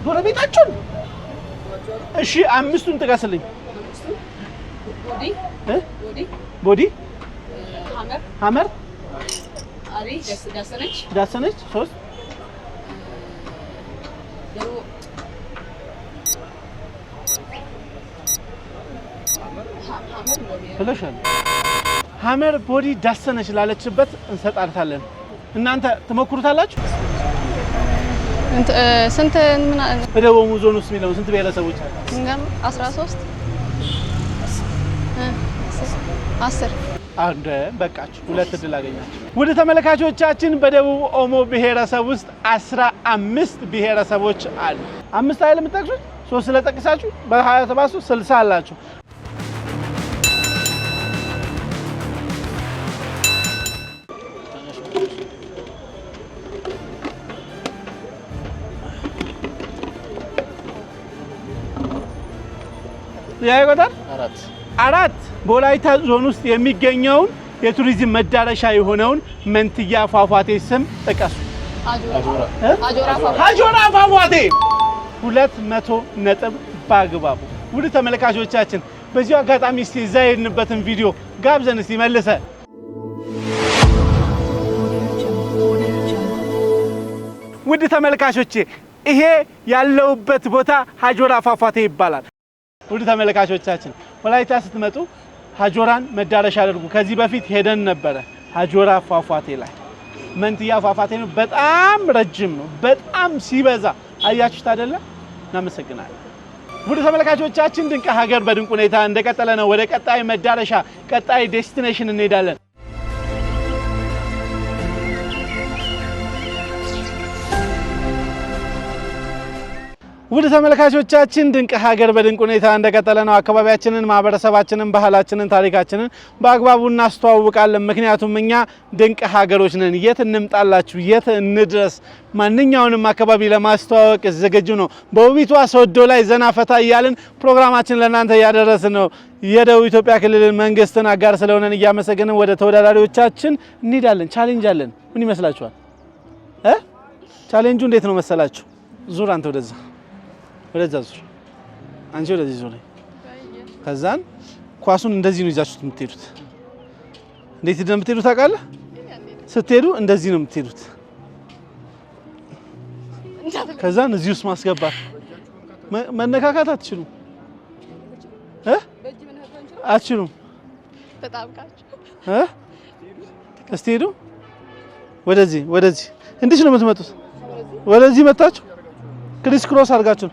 S1: ጎረቤታችሁን እሺ አምስቱን ጥቀስልኝ ቦዲ ሐመር
S5: አሪ
S1: ዳሰነች 3 ብለሻል ሐመር ቦዲ ዳሰነች ላለችበት እንሰጣታለን እናንተ ትሞክሩታላችሁ
S2: ስንት ምን
S1: በደቡብ ኦሞ ዞን ውስጥ የሚለው ስንት ብሔረሰቦች አሉ?
S2: 13 10
S1: አንድ በቃችሁ ሁለት ድል አገኛችሁ ወደ ተመልካቾቻችን በደቡብ ኦሞ ብሔረሰብ ውስጥ 15 ብሔረሰቦች አሉ 5 አይደል የምትጠቅሱት 3 ስለጠቅሳችሁ በ27 60 አላችሁ ያይቆጣል አራት በወላይታ ዞን ውስጥ የሚገኘውን የቱሪዝም መዳረሻ የሆነውን መንትያ ፏፏቴ ስም ጥቀሱ አጆራ ፏፏቴ 200 ነጥብ ባግባቡ ውድ ተመልካቾቻችን በዚሁ አጋጣሚ እስቲ እዛ የሄድንበትን ቪዲዮ ጋብዘን እስቲ መልሰ ውድ ተመልካቾቼ ይሄ ያለውበት ቦታ ሀጆራ ፏፏቴ ይባላል ውድ ተመልካቾቻችን ወላይታ ስትመጡ ሀጆራን መዳረሻ አድርጉ ከዚህ በፊት ሄደን ነበር ሀጆራ ፏፏቴ ላይ መንትያ ፏፏቴ ነው በጣም ረጅም ነው በጣም ሲበዛ አያችሁት አይደለ እናመሰግናለን ውድ ተመልካቾቻችን ድንቅ ሀገር በድንቅ ሁኔታ እንደቀጠለ ነው ወደ ቀጣይ መዳረሻ ቀጣይ ዴስቲኔሽን እንሄዳለን ውድ ተመልካቾቻችን ድንቅ ሀገር በድንቅ ሁኔታ እንደቀጠለ ነው አካባቢያችንን ማህበረሰባችንን ባህላችንን ታሪካችንን በአግባቡ እናስተዋውቃለን ምክንያቱም እኛ ድንቅ ሀገሮች ነን የት እንምጣላችሁ የት እንድረስ ማንኛውንም አካባቢ ለማስተዋወቅ ዝግጁ ነው በውቢቷ ሶዶ ላይ ዘና ፈታ እያልን ፕሮግራማችን ለእናንተ ያደረስን ነው የደቡብ ኢትዮጵያ ክልል መንግስትን አጋር ስለሆነን እያመሰገንን ወደ ተወዳዳሪዎቻችን እንሄዳለን ቻሌንጅ አለን ምን ይመስላችኋል ቻሌንጁ እንዴት ነው መሰላችሁ ዙር አንተ ወደዛ ዙር አንቺ ወደዚህ ዙር ከዛን ኳሱን እንደዚህ ነው ይዛችሁት የምትሄዱት እንዴት እንደምትሄዱ ታውቃለህ ስትሄዱ እንደዚህ ነው የምትሄዱት ከዛን እዚህ ውስጥ ማስገባት መነካካት አትችሉም አትችሉም ተጣብቃችሁ እስቲ ሄዱ ወደዚህ እንዴት ነው የምትመጡት ወደዚህ መጣችሁ ክሪስ ክሮስ አድርጋችሁ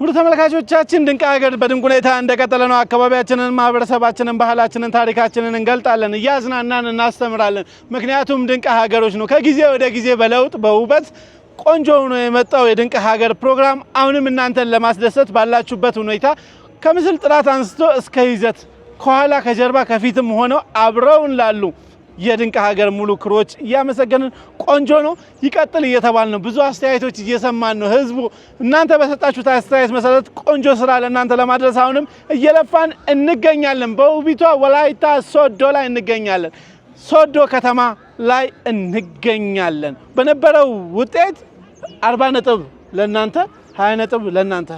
S1: ውድ ተመልካቾቻችን ድንቅ ሀገር በድንቅ ሁኔታ እንደቀጠለ ነው። አካባቢያችንን፣ ማህበረሰባችንን፣ ባህላችንን፣ ታሪካችንን እንገልጣለን፣ እያዝናናን እናስተምራለን። ምክንያቱም ድንቅ ሀገሮች ነው። ከጊዜ ወደ ጊዜ በለውጥ በውበት ቆንጆ ሆኖ የመጣው የድንቅ ሀገር ፕሮግራም አሁንም እናንተን ለማስደሰት ባላችሁበት ሁኔታ ከምስል ጥራት አንስቶ እስከ ይዘት ከኋላ ከጀርባ ከፊትም ሆነው አብረውን ላሉ የድንቅ ሀገር ሙሉ ክሮች እያመሰገንን ቆንጆ ነው ይቀጥል እየተባል ነው። ብዙ አስተያየቶች እየሰማን ነው። ህዝቡ እናንተ በሰጣችሁት አስተያየት መሰረት ቆንጆ ስራ ለእናንተ ለማድረስ አሁንም እየለፋን እንገኛለን። በውቢቷ ወላይታ ሶዶ ላይ እንገኛለን። ሶዶ ከተማ ላይ እንገኛለን። በነበረው ውጤት 40 ነጥብ ለእናንተ 20 ነጥብ ለእናንተ።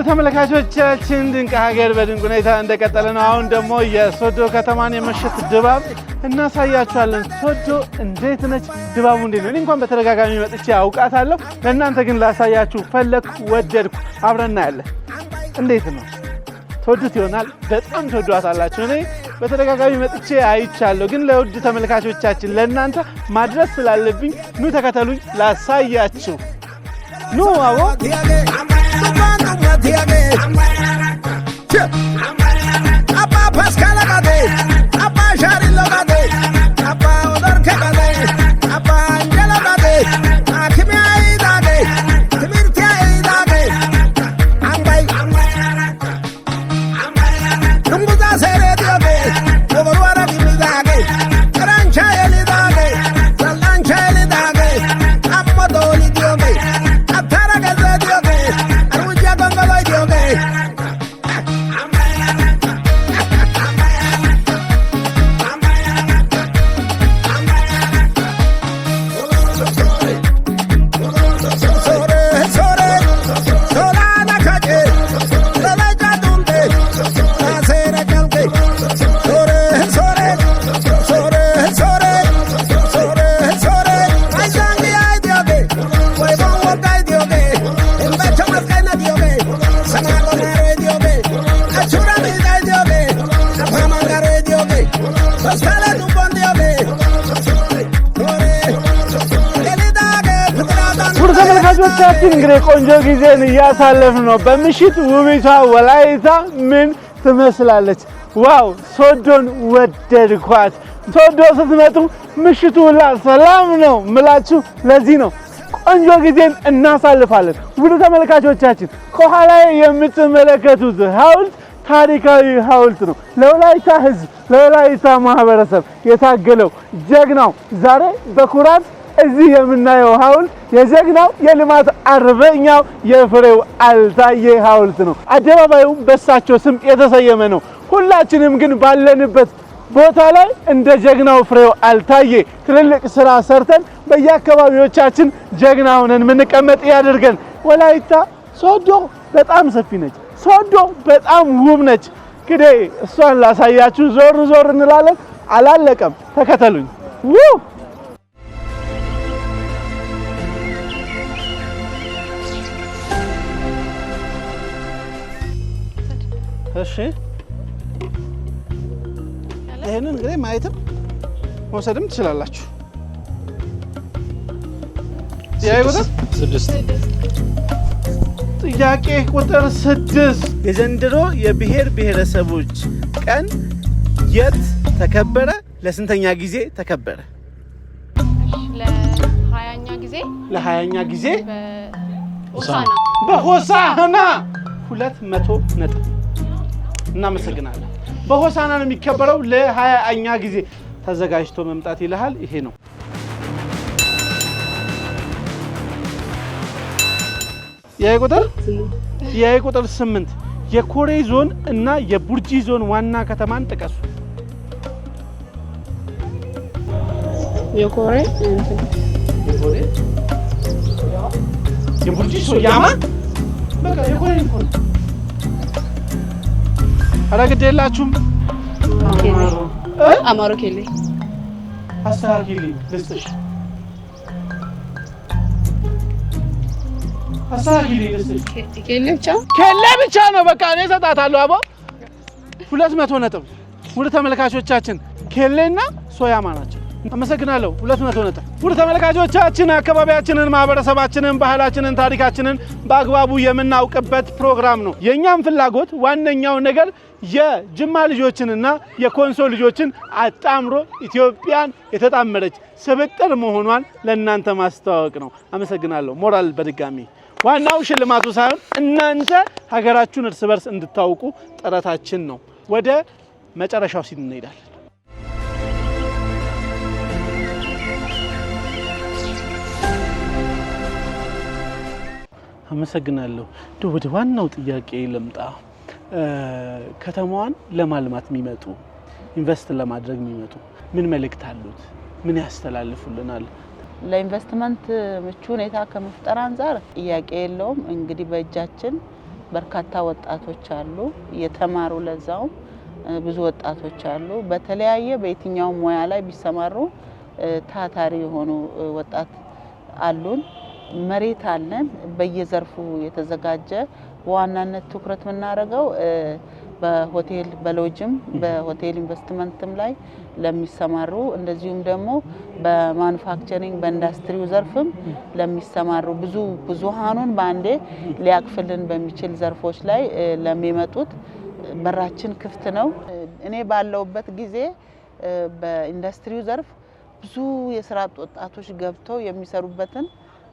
S1: ተመልካቾቻችን ድንቅ ሀገር በድንቅ ሁኔታ እንደቀጠለ ነው። አሁን ደግሞ የሶዶ ከተማን የምሽት ድባብ እናሳያችኋለን። ሶዶ እንዴት ነች? ድባቡ እንዴት ነው? እኔ እንኳን በተደጋጋሚ መጥቼ አውቃታለሁ። ለእናንተ ግን ላሳያችሁ ፈለግኩ፣ ወደድኩ። አብረን እናያለን። እንዴት ነው? ትወዱት ይሆናል። በጣም ትወዷታላችሁ። እኔ በተደጋጋሚ መጥቼ አይቻለሁ። ግን ለውድ ተመልካቾቻችን ለእናንተ ማድረስ ስላለብኝ ኑ ተከተሉኝ፣ ላሳያችሁ። ኑ አዎ Abba Pascal Gade, Abba Sharilo Gade, Abba Odorke Gade, Abba Angela Gade, Akimi Aidage, Timirti Aidage, Ambai, Numbuza Sere Dioge, Overwara Dimidage, Rancha Elidage, Lancha Elidage, Amadoli Dioge, Ataraga Dioge, Aruja Gongolo Dioge. ተመልካቾቻችን እንግዲህ ቆንጆ ጊዜን እያሳለፍን ነው። በምሽት ውቢቷ ወላይታ ምን ትመስላለች? ዋው ሶዶን ወደድኳት። ሶዶ ስትመጡ ምሽቱ ሁላ ሰላም ነው ምላችሁ ለዚህ ነው። ቆንጆ ጊዜን እናሳልፋለን። ውድ ተመልካቾቻችን ከኋላ የምትመለከቱት ሐውልት ታሪካዊ ሐውልት ነው። ለወላይታ ህዝብ፣ ለወላይታ ማህበረሰብ የታገለው ጀግናው ዛሬ በኩራት እዚህ የምናየው ሐውልት የጀግናው የልማት አርበኛው የፍሬው አልታየ ሐውልት ነው። አደባባዩም በሳቸው ስም የተሰየመ ነው። ሁላችንም ግን ባለንበት ቦታ ላይ እንደ ጀግናው ፍሬው አልታየ ትልልቅ ስራ ሰርተን በየአካባቢዎቻችን ጀግና ሆነን ምንቀመጥ ያድርገን። ወላይታ ሶዶ በጣም ሰፊ ነች። ሶዶ በጣም ውብ ነች። እንግዲህ እሷን ላሳያችሁ ዞር ዞር እንላለን። አላለቀም፣ ተከተሉኝ። እሺ ይሄንን እንግዲህ ማየትም መውሰድም ትችላላችሁ። ጥያቄ ቁጥር 6 የዘንድሮ የብሔር ብሔረሰቦች ቀን የት ተከበረ? ለስንተኛ ጊዜ ተከበረ?
S2: ለ20ኛ ጊዜ
S1: በሆሳዕና 200 ነጥብ። እናመሰግናለን። በሆሳዕና ነው የሚከበረው። ለ20ኛ ጊዜ ተዘጋጅቶ መምጣት ይልሃል። ይሄ ነው የቁጥር 8 የኮሬ ዞን እና የቡርጂ ዞን ዋና ከተማን ጥቀሱ። የቡርጂ ሶያማ በቃ የኮሬ ነው። አላግድ የላችሁም።
S5: አማሮ ኬሌ
S1: አስተካክሊ ልስጥሽ። አስተካክልኝ እስቲ።
S5: ኬሌ ብቻ
S1: ኬሌ ብቻ ነው በቃ እኔ እሰጣታለሁ። አቦ 200 ነጥብ። ውድ ተመልካቾቻችን ኬሌና ሶያማ ናቸው። አመሰግናለሁ። 200 ነጥብ። ውድ ተመልካቾቻችን አካባቢያችንን፣ ማህበረሰባችንን፣ ባህላችንን፣ ታሪካችንን በአግባቡ የምናውቅበት ፕሮግራም ነው። የኛም ፍላጎት ዋነኛው ነገር የጅማ ልጆችንና የኮንሶ ልጆችን አጣምሮ ኢትዮጵያን የተጣመረች ስብጥር መሆኗን ለእናንተ ማስተዋወቅ ነው። አመሰግናለሁ። ሞራል በድጋሚ ዋናው ሽልማቱ ሳይሆን እናንተ ሀገራችሁን እርስ በርስ እንድታውቁ ጥረታችን ነው። ወደ መጨረሻው ሲል እንሄዳለን። አመሰግናለሁ። ወደ ዋናው ጥያቄ ልምጣ። ከተማዋን ለማልማት የሚመጡ ኢንቨስት ለማድረግ የሚመጡ ምን መልእክት አሉት? ምን ያስተላልፉልናል?
S6: ለኢንቨስትመንት ምቹ ሁኔታ ከመፍጠር አንፃር ጥያቄ የለውም። እንግዲህ በእጃችን በርካታ ወጣቶች አሉ፣ የተማሩ ለዛውም ብዙ ወጣቶች አሉ። በተለያየ በየትኛው ሙያ ላይ ቢሰማሩ ታታሪ የሆኑ ወጣት አሉን። መሬት አለን በየዘርፉ የተዘጋጀ። በዋናነት ትኩረት የምናደርገው በሆቴል በሎጅም በሆቴል ኢንቨስትመንትም ላይ ለሚሰማሩ እንደዚሁም ደግሞ በማኑፋክቸሪንግ በኢንዱስትሪው ዘርፍም ለሚሰማሩ ብዙሃኑን ባንዴ ሊያቅፍልን በሚችል ዘርፎች ላይ ለሚመጡት በራችን ክፍት ነው። እኔ ባለውበት ጊዜ በኢንዱስትሪው ዘርፍ ብዙ የስራ ወጣቶች ገብተው የሚሰሩበትን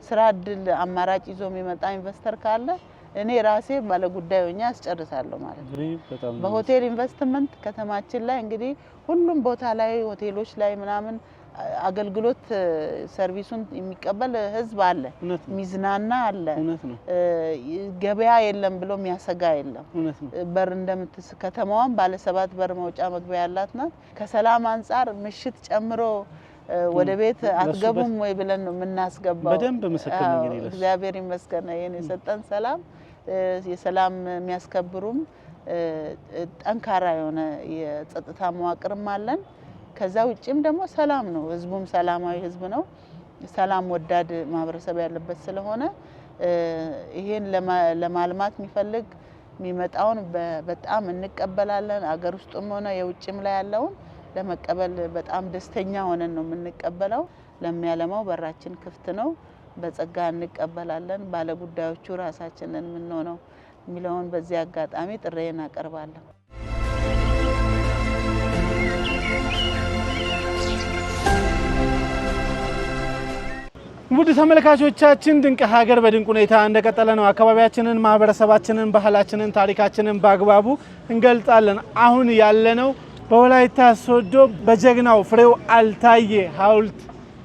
S6: ስራ እድል አማራጭ ይዞ የሚመጣ ኢንቨስተር ካለ እኔ ራሴ ባለ ጉዳይ ሆኜ አስጨርሳለሁ ማለት ነው። በሆቴል ኢንቨስትመንት ከተማችን ላይ እንግዲህ ሁሉም ቦታ ላይ ሆቴሎች ላይ ምናምን አገልግሎት ሰርቪሱን የሚቀበል ህዝብ አለ፣ ሚዝናና አለ። ገበያ የለም ብሎ የሚያሰጋ የለም። በር እንደምትስ ከተማዋን ባለ 7 በር መውጫ መግቢያ ያላት ናት። ከሰላም አንፃር ምሽት ጨምሮ ወደ ቤት አትገቡም ወይ ብለን ነው የምናስገባው።
S1: በደንብ መስከረም ነኝ ይላል።
S6: እግዚአብሔር ይመስገን ይሄን የሰጠን ሰላም የሰላም የሚያስከብሩም ጠንካራ የሆነ የጸጥታ መዋቅርም አለን። ከዛ ውጪም ደግሞ ሰላም ነው። ህዝቡም ሰላማዊ ህዝብ ነው። ሰላም ወዳድ ማህበረሰብ ያለበት ስለሆነ ይሄን ለማልማት የሚፈልግ የሚመጣውን በጣም እንቀበላለን። አገር ውስጥም ሆነ የውጭም ላይ ያለውን ለመቀበል በጣም ደስተኛ ሆነን ነው የምንቀበለው። ለሚያለማው በራችን ክፍት ነው። በጸጋ እንቀበላለን። ባለ ጉዳዮቹ ራሳችንን የምንሆነው የሚለውን በዚህ አጋጣሚ ጥሬን አቀርባለሁ።
S1: ውድ ተመልካቾቻችን ድንቅ ሀገር በድንቅ ሁኔታ እንደቀጠለ ነው። አካባቢያችንን፣ ማህበረሰባችንን፣ ባህላችንን፣ ታሪካችንን በአግባቡ እንገልጻለን። አሁን ያለነው በወላይታ ሶዶ በጀግናው ፍሬው አልታዬ ሐውልት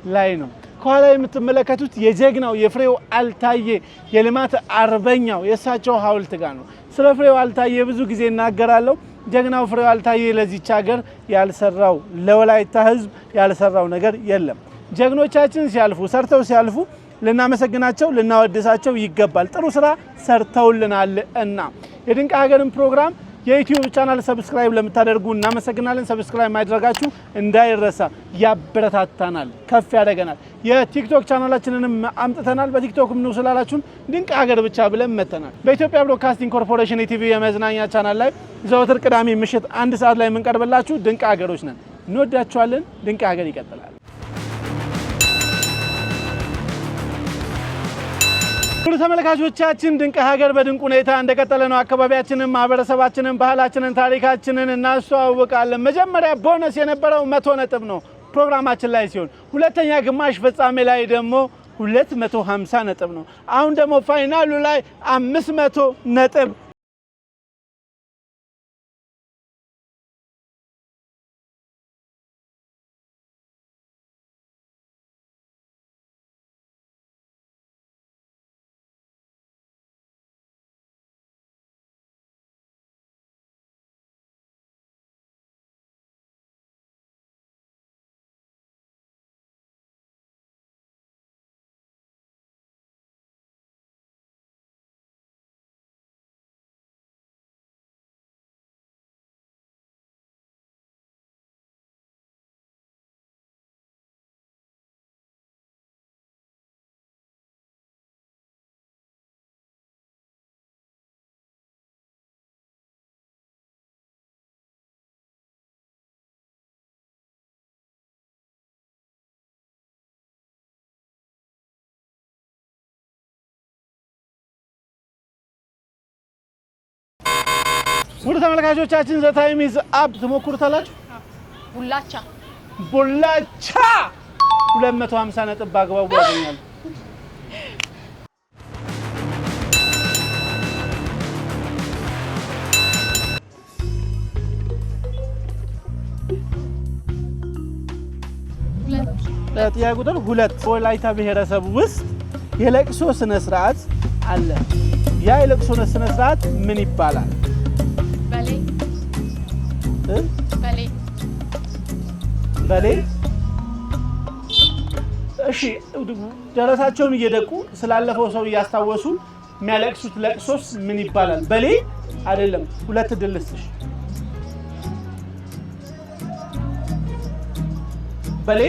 S1: ላይ ነው። ከኋላ የምትመለከቱት የጀግናው የፍሬው አልታዬ የልማት አርበኛው የእሳቸው ሐውልት ጋር ነው። ስለ ፍሬው አልታዬ ብዙ ጊዜ እናገራለሁ። ጀግናው ፍሬው አልታዬ ለዚች ሀገር ያልሰራው ለወላይታ ህዝብ ያልሰራው ነገር የለም። ጀግኖቻችን ሲያልፉ ሰርተው ሲያልፉ ልናመሰግናቸው ልናወድሳቸው ይገባል። ጥሩ ስራ ሰርተውልናል እና የድንቅ ሀገርን ፕሮግራም የዩቲዩብ ቻናል ሰብስክራይብ ለምታደርጉ እናመሰግናለን። ሰብስክራይብ ማድረጋችሁ እንዳይረሳ፣ ያበረታታናል፣ ከፍ ያደርገናል። የቲክቶክ ቻናላችንንም አምጥተናል። በቲክቶክም ነው ስላላችሁን ድንቅ ሀገር ብቻ ብለን መተናል። በኢትዮጵያ ብሮድካስቲንግ ኮርፖሬሽን ኢቲቪ የመዝናኛ ቻናል ላይ ዘወትር ቅዳሜ ምሽት 1 ሰዓት ላይ የምንቀርብላችሁ ድንቅ ሀገሮች ነን። እንወዳችኋለን። ድንቅ ሀገር ይቀጥላል። ሁሉ ተመልካቾቻችን ድንቅ ሀገር በድንቅ ሁኔታ እንደቀጠለ ነው። አካባቢያችንን፣ ማህበረሰባችንን፣ ባህላችንን፣ ታሪካችንን እናስተዋውቃለን። መጀመሪያ ቦነስ የነበረው 100 ነጥብ ነው ፕሮግራማችን ላይ ሲሆን ሁለተኛ ግማሽ ፍጻሜ ላይ ደግሞ 250 ነጥብ ነው። አሁን ደግሞ ፋይናሉ ላይ 500 ነጥብ ውድ ተመልካቾቻችን ዘ ታይም ኢዝ አፕ ትሞክሩታላችሁ።
S2: ቡላቻ
S1: 250 ነጥብ በአግባቡ ያገኛሉ። ጥያቄ ቁጥር 2 ወላይታ ብሔረሰብ ውስጥ የለቅሶ ስነ ስርዓት አለ። ያ የለቅሶ ስነ ስርዓት ምን ይባላል? በሌ። እሺ ደረሳቸውን እየደቁ ስላለፈው ሰው እያስታወሱ የሚያለቅሱት ለቅሶስ ምን ይባላል? በሌ አይደለም። 2 ድል ልስጥሽ። በሌ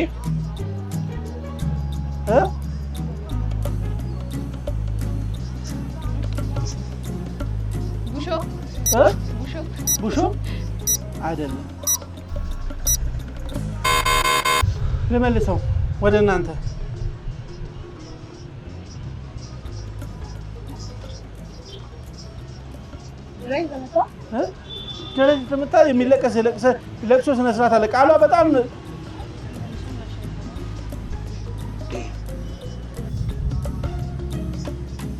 S1: ቡሾ አይደለም። ልመልሰው ወደ እናንተ። ደረጃ ተመታ የሚለቀስ ለቅሶ ስነ ስርዓት አለ። ቃሏ በጣም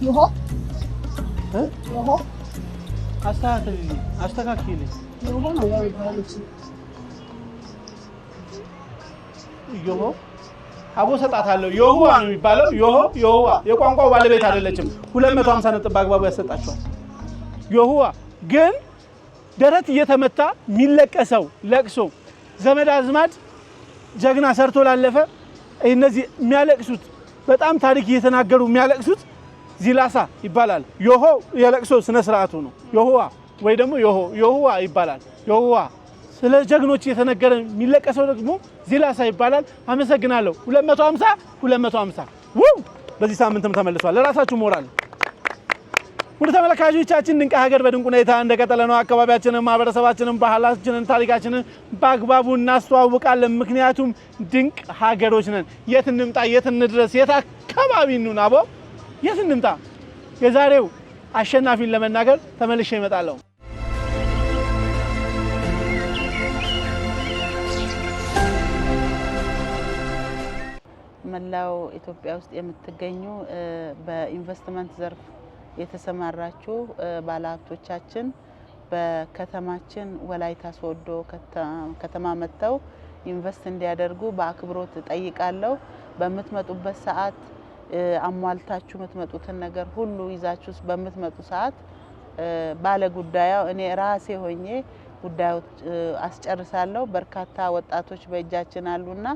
S8: ይሆ
S1: አስተካክልኝ። ዮሆ አቦ ሰጣታለሁ። ዮሁዋ ነው የሚባለው። ዮሁዋ የቋንቋው ባለቤት አይደለችም። 250 ነጥብ በአግባቡ ያሰጣቸዋል። ዮሁዋ ግን ደረት እየተመታ የሚለቀሰው ለቅሶ ዘመድ አዝማድ ጀግና ሰርቶ ላለፈ እነዚህ የሚያለቅሱት በጣም ታሪክ እየተናገሩ የሚያለቅሱት ዚላሳ ይባላል። ዮሆ የለቅሶ ስነ ስርዓቱ ነው። ዮሁዋ ወይ ደግሞ ዮሁዋ ይባላል። ዮሁዋ ስለ ጀግኖች የተነገረ የሚለቀሰው ደግሞ ዚላሳ ይባላል። አመሰግናለሁ። 250 በዚህ ሳምንትም ተመልሷል። ለራሳችሁ ሞራል። ውድ ተመልካቾቻችን ድንቅ ሀገር በድንቅ ሁኔታ እንደቀጠለ ነው። አካባቢያችንን፣ ማህበረሰባችንን፣ ባህላችንን፣ ታሪካችንን በአግባቡ እናስተዋውቃለን። ምክንያቱም ድንቅ ሀገሮች ነን። የት እንምጣ፣ የት እንድረስ፣ የት አካባቢ እንሁን፣ አቦ የት እንምጣ? የዛሬው አሸናፊን ለመናገር ተመልሼ እመጣለሁ።
S6: መላው ኢትዮጵያ ውስጥ የምትገኙ በኢንቨስትመንት ዘርፍ የተሰማራችሁ ባለሀብቶቻችን በከተማችን ወላይታ ሶዶ ከተማ መጥተው ኢንቨስት እንዲያደርጉ በአክብሮት ጠይቃለሁ። በምትመጡበት ሰዓት አሟልታችሁ የምትመጡትን ነገር ሁሉ ይዛችሁ በምትመጡ ሰዓት ባለ ጉዳዩ እኔ ራሴ ሆኜ ጉዳዩ አስጨርሳለሁ። በርካታ ወጣቶች በእጃችን አሉና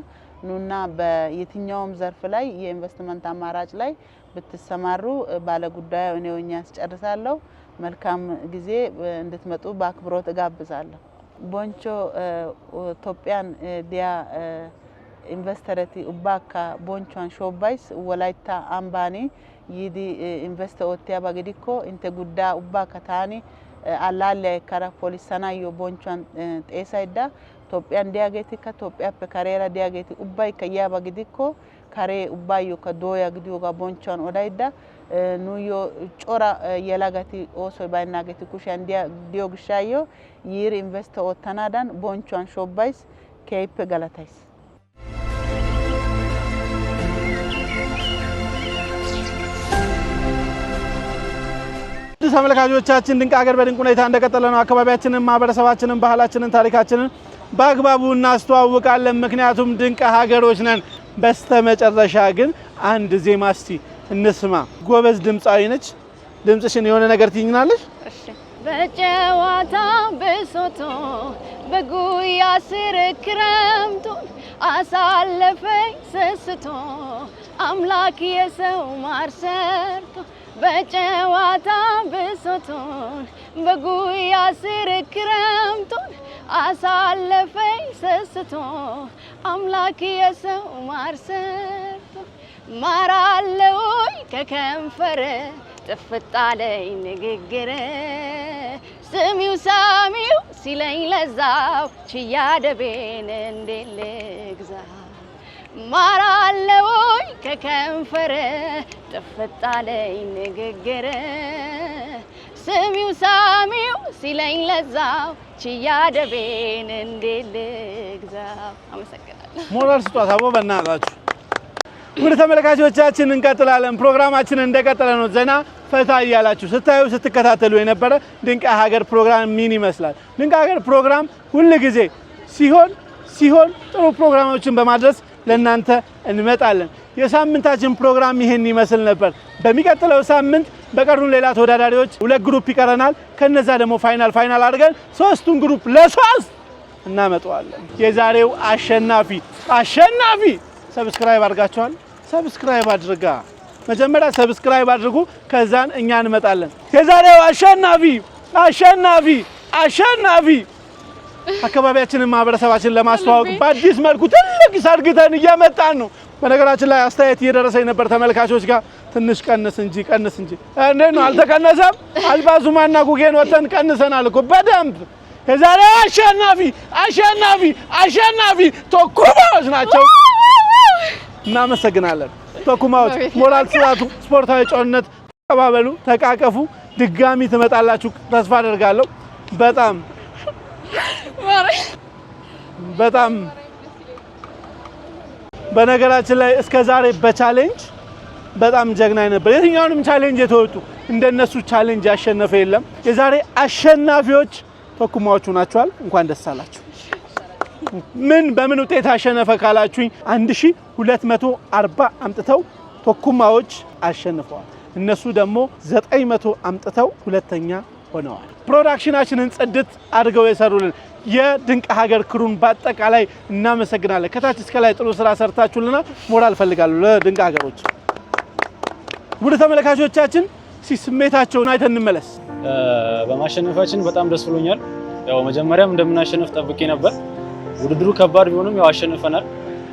S6: ኑና በየትኛውም ዘርፍ ላይ የኢንቨስትመንት አማራጭ ላይ ብትሰማሩ ባለ ጉዳዩ እኔ ሆኜ አስጨርሳለሁ። መልካም ጊዜ እንድትመጡ በአክብሮት እጋብዛለሁ። ቦንቾ ኢትዮጵያን ዲያ ኢንቨስተርቲ ኡባካ ቦንቾን ሾባይስ ወላይታ አምባኒ ይዲ ኢንቨስት ኦቲያ ባግዲኮ እንተ ጉዳ ኡባካ ታኒ አላለ ከራ ፖሊሳናዮ ቦንቾን ጤሳይዳ ኢትዮጵያን ዲያጌቲ ከኢትዮጵያ በካሬራ ዲያጌቲ ኡባይ ከያ ባግዲኮ ካሬ ኡባዮ ከዶያ ግዲዮጋ ቦንቾን ኦዳይዳ ኑዮ ጮራ የላጋቲ ኦሶ ባይናገቲ ኩሻን ዲዮግሻዮ ይር ኢንቨስት ኦተናዳን ቦንቾን ሾባይስ ከይፕ ገላታይስ
S1: ተመልካቾቻችን ድንቅ ሀገር በድንቅ ሁኔታ እንደቀጠለ ነው። አካባቢያችንን፣ ማህበረሰባችንን፣ ባህላችንን፣ ታሪካችንን በአግባቡ እናስተዋውቃለን። ምክንያቱም ድንቅ ሀገሮች ነን። በስተመጨረሻ ግን አንድ ዜማ እስቲ እንስማ። ጎበዝ ድምጻዊ ነች። ድምጽሽን የሆነ ነገር ትይኝናለሽ?
S2: እሺ። በጨዋታ ብሶቶ በጉያ ስር ክረምቱን አሳለፈኝ ስስቶ አምላክ የሰው ማር ሰርቶ በጨዋታ ብሶቶን በጉያ ስር ክረምቱን አሳለፈኝ ስስቶ አምላክ የሰው ማር ሰርቶ ማር አለውኝ ከከንፈር ጥፍጥ አለኝ ንግግር ስሚው ሳሚው ሲለኝ ለዛው ችያደቤን እንዴት ልግዛ ማር አለውኝ ከከንፈር ጥፍጥ አለኝ ንግግር ስሚው ሳሚው ሲለኝ ለዛው ቺያደቤን እንዴልግዛው አመሰግናለሁ
S1: ሞራል ስጧት አቦ በእናታችሁ ወደ ተመልካቾቻችን እንቀጥላለን ፕሮግራማችን እንደቀጠለ ነው ዘና ፈታ እያላችሁ ስታዩ ስትከታተሉ የነበረ ድንቅ ሀገር ፕሮግራም ምን ይመስላል ድንቅ ሀገር ፕሮግራም ሁሉ ጊዜ ሲሆን ጥሩ ፕሮግራሞችን በማድረስ ለእናንተ እንመጣለን የሳምንታችን ፕሮግራም ይሄን ይመስል ነበር በሚቀጥለው ሳምንት በቀሩን ሌላ ተወዳዳሪዎች ሁለት ግሩፕ ይቀረናል ከነዛ ደግሞ ፋይናል አድርገን ሶስቱን ግሩፕ ለሶስት እናመጣዋለን የዛሬው አሸናፊ ሰብስክራይብ አድርጋችኋል ሰብስክራይብ አድርጋ መጀመሪያ ሰብስክራይብ አድርጉ ከዛን እኛ እንመጣለን የዛሬው አሸናፊ አካባቢያችንን ማህበረሰባችን ለማስተዋወቅ በአዲስ መልኩ ትልቅ ሰርግተን እየመጣን ነው በነገራችን ላይ አስተያየት እየደረሰኝ ነበር ተመልካቾች ጋር ትንሽ ቀንስ እንጂ እንዴት ነው አልተቀነሰም አልባዙማና ጉጌን ወተን ቀንሰናል እኮ በደንብ የዛሬው አሸናፊ ቶኩማዎች ናቸው እናመሰግናለን ቶኩማዎች ሞራል ስራቱ ስፖርታዊ ጨዋነት ተቀባበሉ ተቃቀፉ ድጋሚ ትመጣላችሁ ተስፋ አደርጋለሁ በጣም በነገራችን ላይ እስከ ዛሬ በቻሌንጅ በጣም ጀግና ነበር የትኛውንም ቻሌንጅ የተወጡ እንደነሱ ቻሌንጅ ያሸነፈ የለም የዛሬ አሸናፊዎች ቶኩማዎቹ ናቸዋል እንኳን ደስ አላችሁ በምን ውጤት አሸነፈ ካላችሁኝ 1240 አምጥተው ቶኩማዎች አሸንፈዋል እነሱ ደግሞ 900 አምጥተው ሁለተኛ ሆነዋል ፕሮዳክሽናችንን ጽድት አድርገው የሰሩልን የድንቅ ሀገር ክሩን በአጠቃላይ እናመሰግናለን ከታች እስከ ላይ ጥሩ ስራ ሰርታችሁልና ሞራል ፈልጋለሁ ለድንቅ ሀገሮች ውድ ተመልካቾቻችን ስሜታቸውን አይተን እንመለስ
S3: በማሸነፋችን በጣም ደስ ብሎኛል ያው መጀመሪያም እንደምናሸነፍ ጠብቄ ነበር ውድድሩ ከባድ ቢሆንም ያው አሸንፈናል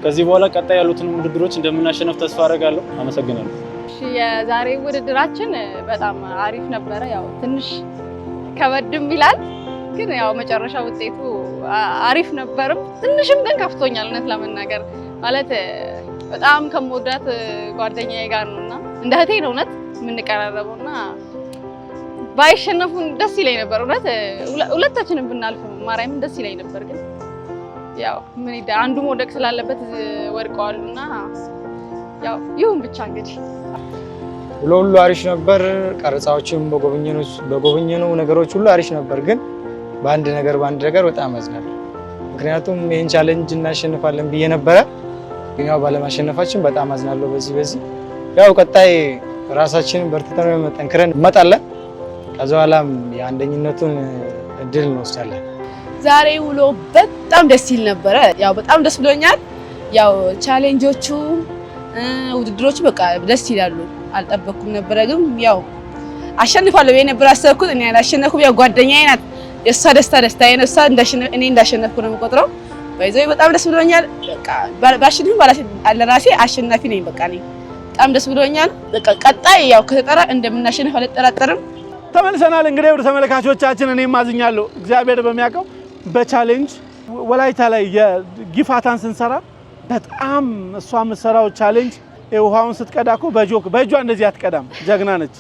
S3: ከዚህ በኋላ ቀጣይ ያሉትን ውድድሮች እንደምናሸነፍ ተስፋ አደርጋለሁ አመሰግናለሁ
S2: የዛሬ ውድድራችን በጣም አሪፍ ነበረ ያው ትንሽ ከበድም ይላል ግን ያው መጨረሻ ውጤቱ አሪፍ ነበርም ትንሽም ግን ከፍቶኛል እውነት ለመናገር ማለት በጣም ከመወዳት ጓደኛዬ ጋር ነውና እንደ እህቴ ነው እውነት የምንቀራረበውና ባይሸነፉን ደስ ይለኝ ነበር እውነት ሁለታችንም ብናልፍ ማርያም ደስ ይለኝ ነበር ግን ያው ምን ይዳ አንዱ መውደቅ ስላለበት ወድቀዋልና ያው ይሁን ብቻ እንግዲህ
S4: ሁሉ አሪፍ ነበር ቀረጻዎችም በጎበኘነው ነገሮች ሁሉ አሪፍ ነበር ግን በአንድ ነገር በጣም አዝናለሁ ምክንያቱም ይሄን ቻሌንጅ እናሸንፋለን ብዬ ነበር ግን ያው ባለማሸነፋችን በጣም አዝናለሁ በዚህ ያው ቀጣይ ራሳችንን በርትተን መጠንክረን እንመጣለን ከዛ በኋላም የአንደኝነቱን እድል እንወስዳለን
S5: ዛሬ ውሎ በጣም ደስ ይል ነበር ያው በጣም ደስ ብሎኛል ያው ቻሌንጆቹ ውድድሮቹ በቃ ደስ ይላሉ አልጠበኩም ነበር ግን ያው አሸንፋለሁ የነበር አሰብኩት እኔ አላሸነፍኩም ያው ጓደኛዬ ናት የሷ ደስታዬ ነው እሷ እኔ እንዳሸነፍኩ ነው የምቆጥረው በይዘው በጣም ደስ ብሎኛል በቃ ባሽንም ለራሴ አሸናፊ ነኝ በቃ ነኝ በጣም ደስ ብሎኛል በቃ ቀጣይ ያው ከተጠራ እንደምናሸንፍ አልጠራጠርም
S1: ተመልሰናል እንግዲህ ወደ ተመልካቾቻችን እኔ ማዝኛለሁ እግዚአብሔር በሚያውቀው በቻሌንጅ ወላይታ ላይ የጊፋታን ስንሰራ በጣም እሷ የምትሰራው ቻሌንጅ ውሃውን ስትቀዳኮ በእጇ እንደዚህ አትቀዳም ጀግና ነች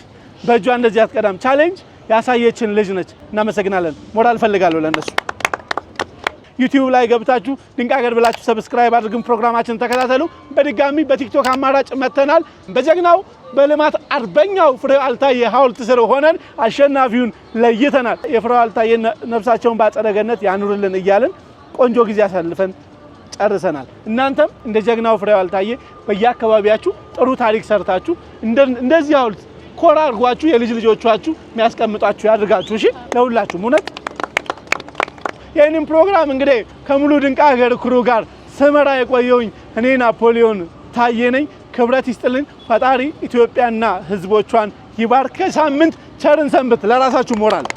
S1: በእጇ እንደዚህ አትቀዳም ቻሌንጅ ያሳየችን ልጅ ነች እናመሰግናለን ሞራል ፈልጋለሁ ለነሱ ዩቲዩብ ላይ ገብታችሁ ድንቅ ሀገር ብላችሁ ሰብስክራይብ አድርጉን ፕሮግራማችንን ተከታተሉ በድጋሚ በቲክቶክ አማራጭ መተናል በጀግናው በልማት አርበኛው ፍሬው አልታየ ሐውልት ስር ሆነን አሸናፊውን ለይተናል የፍሬው አልታየ ነፍሳቸውን በአጸደ ገነት ያኑርልን እያልን ቆንጆ ጊዜ አሳልፈን ጨርሰናል እናንተም እንደ ጀግናው ፍሬው አልታየ በየአካባቢያችሁ ጥሩ ታሪክ ሰርታችሁ እንደዚህ ሐውልት ኮራ አድርጓችሁ የልጅ ልጆቻችሁ የሚያስቀምጣችሁ ያድርጋችሁ እሺ ለሁላችሁም እውነት የኔን ፕሮግራም እንግዲህ ከሙሉ ድንቅ ሀገር ክሩ ጋር ስመራ የቆየውኝ እኔ ናፖሊዮን ታየ ነኝ ክብረት ይስጥልን ፈጣሪ ኢትዮጵያና ህዝቦቿን ይባርክ ሳምንት ቸርን ሰንብት ለራሳችሁ ሞራል